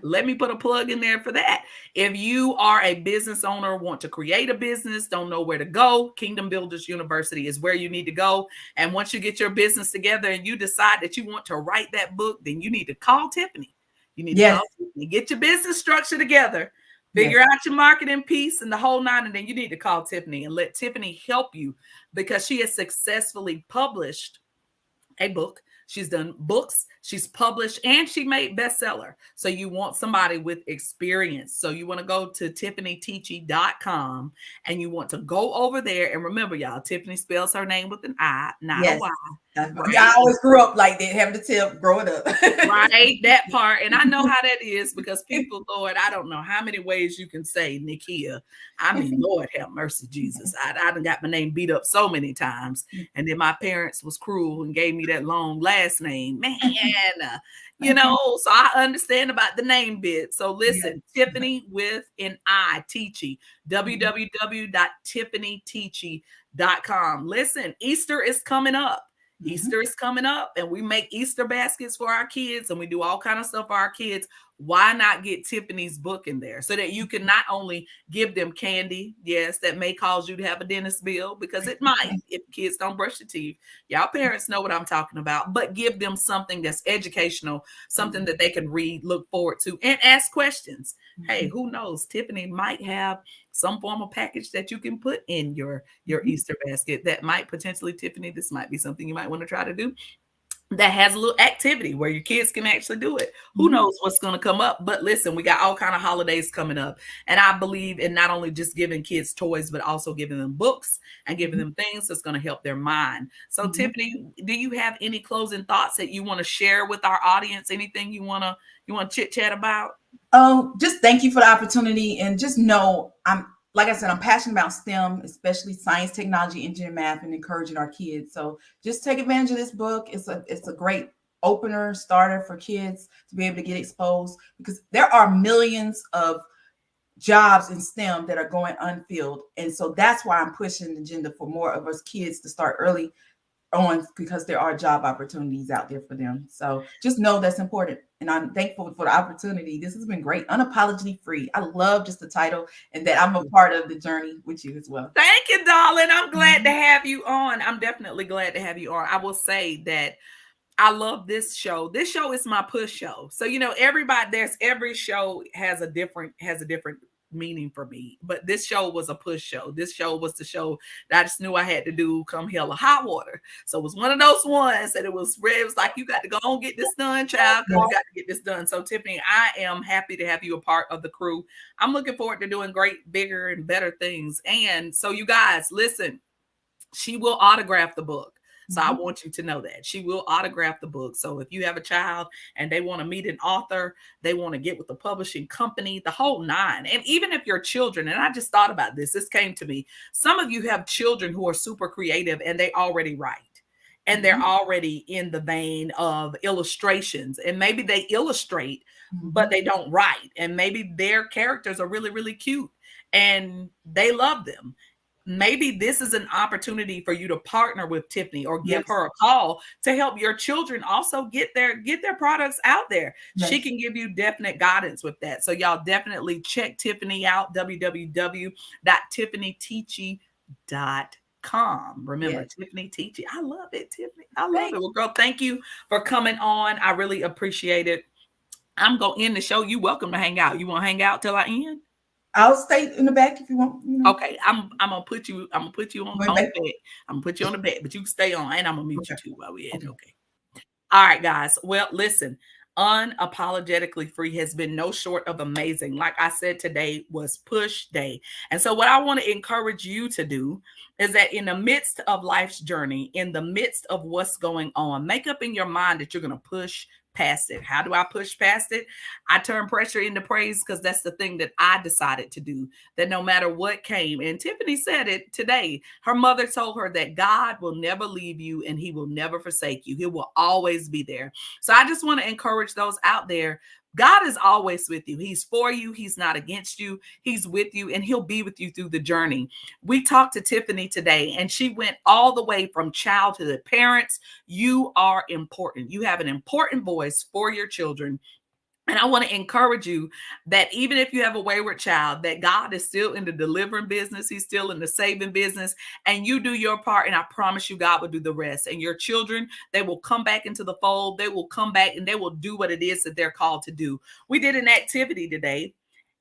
Speaker 1: let me put a plug in there for that. If you are a business owner, want to create a business, don't know where to go, Kingdom Builders University is where you need to go. And once you get your business together and you decide that you want to write that book, then you need to call Tiffany. You need to
Speaker 2: Yes.
Speaker 1: call Tiffany, get your business structure together,
Speaker 2: Yes.
Speaker 1: figure out your marketing piece and the whole nine. And then you need to call Tiffany and let Tiffany help you, because she has successfully published a book. She's done books, she's published, and she made bestseller. So you want somebody with experience. So you want to go to tiffanyteachy.com and you want to go over there. And remember, y'all, Tiffany spells her name with an I, not a
Speaker 2: Yes.
Speaker 1: Y,
Speaker 2: I
Speaker 1: right?
Speaker 2: always grew up like that, having to tell growing up.
Speaker 1: Right, that part. And I know how that is, because people, Lord, I don't know how many ways you can say Nikia. I mean, Lord have mercy, Jesus. I done got my name beat up so many times. And then my parents was cruel and gave me that long last name. Man, so I understand about the name bit. So
Speaker 2: Yes.
Speaker 1: listen, Tiffany with an I, Teachy,
Speaker 2: Mhm.
Speaker 1: www.tiffanyteachy.com. Listen, Easter is coming up.
Speaker 2: Mhm.
Speaker 1: Easter is coming up, and we make Easter baskets for our kids and we do all kind of stuff for our kids. Why not get Tiffany's book in there so that you can not only give them candy, yes, that may cause you to have a dentist bill, because it might if kids don't brush their teeth. Y'all parents know what I'm talking about, but give them something that's educational, something
Speaker 2: Mhm.
Speaker 1: that they can read, look forward to, and ask questions. Hey,
Speaker 2: Mhm.
Speaker 1: who knows? Tiffany might have some form of package that you can put in your
Speaker 2: Mhm.
Speaker 1: Easter basket that might potentially, Tiffany, this might be something you might want to try to do, that has a little activity where your kids can actually do it. Who
Speaker 2: Mhm.
Speaker 1: knows what's going to come up? But listen, we got all kind of holidays coming up, and I believe in not only just giving kids toys, but also giving them books and giving
Speaker 2: Mhm.
Speaker 1: them things that's going to help their mind. So
Speaker 2: Mhm.
Speaker 1: Tiffany, do you have any closing thoughts that you want to share with our audience? Anything you want to chit chat about?
Speaker 2: Oh, just thank you for the opportunity, and just know I'm, like I said, I'm passionate about STEM, especially science, technology, engineering, math, and encouraging our kids. So just take advantage of this book. It's a great opener starter for kids to be able to get exposed, because there are millions of jobs in STEM that are going unfilled, and so that's why I'm pushing the agenda for more of us kids to start early on, because there are job opportunities out there for them. So just know that's important. And I'm thankful for the opportunity. This has been great. Unapologetically free. I love just the title, and that I'm a part of the journey with you as well.
Speaker 1: Thank you, darling. I'm glad to
Speaker 2: Mhm.
Speaker 1: have you on. I'm definitely glad to have you on. I will say that I love this show. This show is my push show. So everybody, there's every show has a different meaning for me. But this show was a push show. This show was the show that I just knew I had to do come hell or high water. So it was one of those ones that it was like, you got to go and get this done, child, because you got to get this done. So Tiffany, I am happy to have you a part of the crew. I'm looking forward to doing great, bigger, and better things. And so you guys, listen, she will autograph the book. So I
Speaker 2: Mhm.
Speaker 1: want you to know that she will autograph the book. So if you have a child and they want to meet an author, they want to get with the publishing company, the whole nine. And even if your children, and I just thought about this came to me. Some of you have children who are super creative and they already write. And they're
Speaker 2: Mhm.
Speaker 1: already in the vein of illustrations. And maybe they illustrate, but
Speaker 2: Mhm.
Speaker 1: they don't write. And maybe their characters are really, really cute and they love them, maybe this is an opportunity for you to partner with Tiffany or give
Speaker 2: Yes.
Speaker 1: her a call to help your children also get their products out there. She
Speaker 2: Yes.
Speaker 1: can give you definite guidance with that. So y'all definitely check Tiffany out, www.tiffanyteachy.com. Remember,
Speaker 2: Yes.
Speaker 1: Tiffany Teachy. I love it, Tiffany. I love
Speaker 2: Thank
Speaker 1: it. Well, girl, thank you for coming on. I really appreciate it. I'm gonna end the show. You welcome to hang out. You want to hang out till I end?
Speaker 2: I'll stay in the back if you want,
Speaker 1: Okay, I'm gonna put you
Speaker 2: Going
Speaker 1: on
Speaker 2: back.
Speaker 1: the bed. I'm gonna put you on the bed, but you can stay on, and I'm gonna mute you
Speaker 2: Okay.
Speaker 1: too while we're at it.
Speaker 2: Okay.
Speaker 1: Okay. All right, guys. Well, listen, unapologetically free has been no short of amazing. Like I said, today was push day. And so, what I want to encourage you to do is that in the midst of life's journey, in the midst of what's going on, make up in your mind that you're going to push past it. How do I push past it? I turn pressure into praise because that's the thing that I decided to do, that no matter what came. And Tiffany said it today. Her mother told her that God will never leave you and he will never forsake you. He will always be there. So I just want to encourage those out there. God is always with you. He's for you. He's not against you. He's with you and he'll be with you through the journey. We talked to Tiffany today and she went all the way from childhood. Parents, you are important. You have an important voice for your children. And I want to encourage you that even if you have a wayward child, that God is still in the delivering business. He's still in the saving business. And you do your part. And I promise you, God will do the rest. And your children, they will come back into the fold. They will come back and they will do what it is that they're called to do. We did an activity today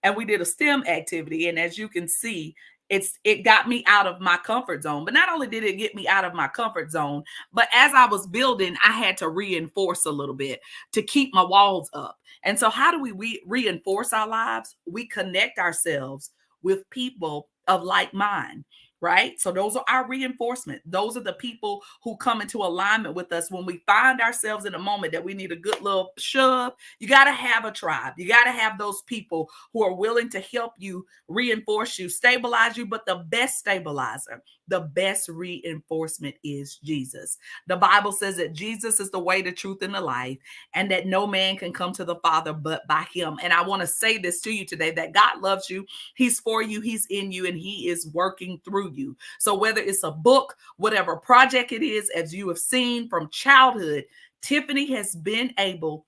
Speaker 1: and we did a STEM activity. And as you can see, it got me out of my comfort zone. But not only did it get me out of my comfort zone, but as I was building, I had to reinforce a little bit to keep my walls up. And so, how do we reinforce our lives? We connect ourselves with people of like mind, right? So, those are our reinforcement. Those are the people who come into alignment with us when we find ourselves in a moment that we need a good little shove. You got to have a tribe. You got to have those people who are willing to help you, reinforce you, stabilize you. But the best stabilizer, the best reinforcement is Jesus. The Bible says that Jesus is the way, the truth, and the life, and that no man can come to the Father but by him. And I want to say this to you today, that God loves you. He's for you. He's in you, and he is working through you. So whether it's a book, whatever project it is, as you have seen from childhood, Tiffany has been able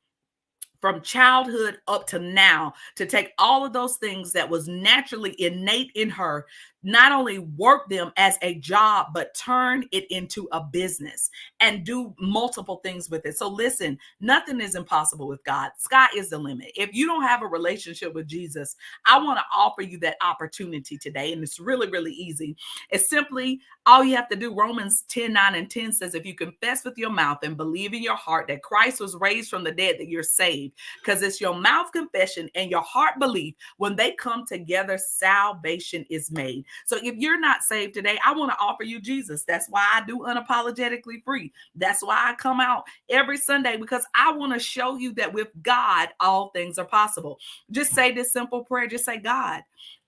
Speaker 1: from childhood up to now to take all of those things that was naturally innate in her, not only work them as a job, but turn it into a business and do multiple things with it. So listen, nothing is impossible with God. Sky is the limit. If you don't have a relationship with Jesus, I want to offer you that opportunity today. And it's really, really easy. It's simply all you have to do. Romans 10:9 and 10 says, if you confess with your mouth and believe in your heart that Christ was raised from the dead, that you're saved. Because it's your mouth confession and your heart belief. When they come together, salvation is made. So if you're not saved today, I want to offer you Jesus. That's why I do Unapologetically Free. That's why I come out every Sunday, because I want to show you that with God, all things are possible. Just say this simple prayer. Just say, God,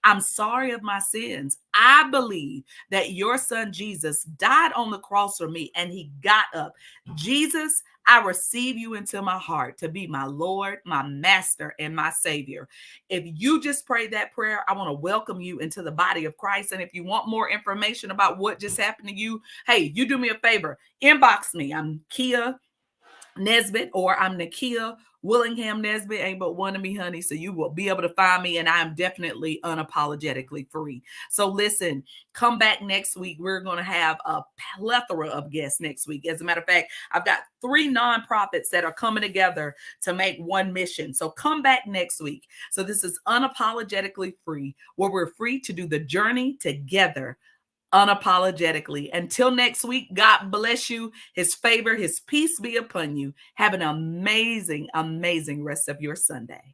Speaker 1: I'm sorry of my sins. I believe that your son Jesus died on the cross for me and he got up. Jesus, I receive you into my heart to be my Lord, my master, and my savior. If you just prayed that prayer, I want to welcome you into the body of Christ. And if you want more information about what just happened to you, hey, you do me a favor, inbox me. I'm Kia Nesbitt, or I'm Nakia Willingham Nesbitt. Ain't but one of me, honey. So you will be able to find me, and I am definitely unapologetically free. So listen, come back next week. We're going to have a plethora of guests next week. As a matter of fact, I've got 3 nonprofits that are coming together to make one mission. So come back next week. So this is Unapologetically Free, where we're free to do the journey together unapologetically. Until next week, God bless you. His favor, his peace be upon you. Have an amazing, amazing rest of your Sunday.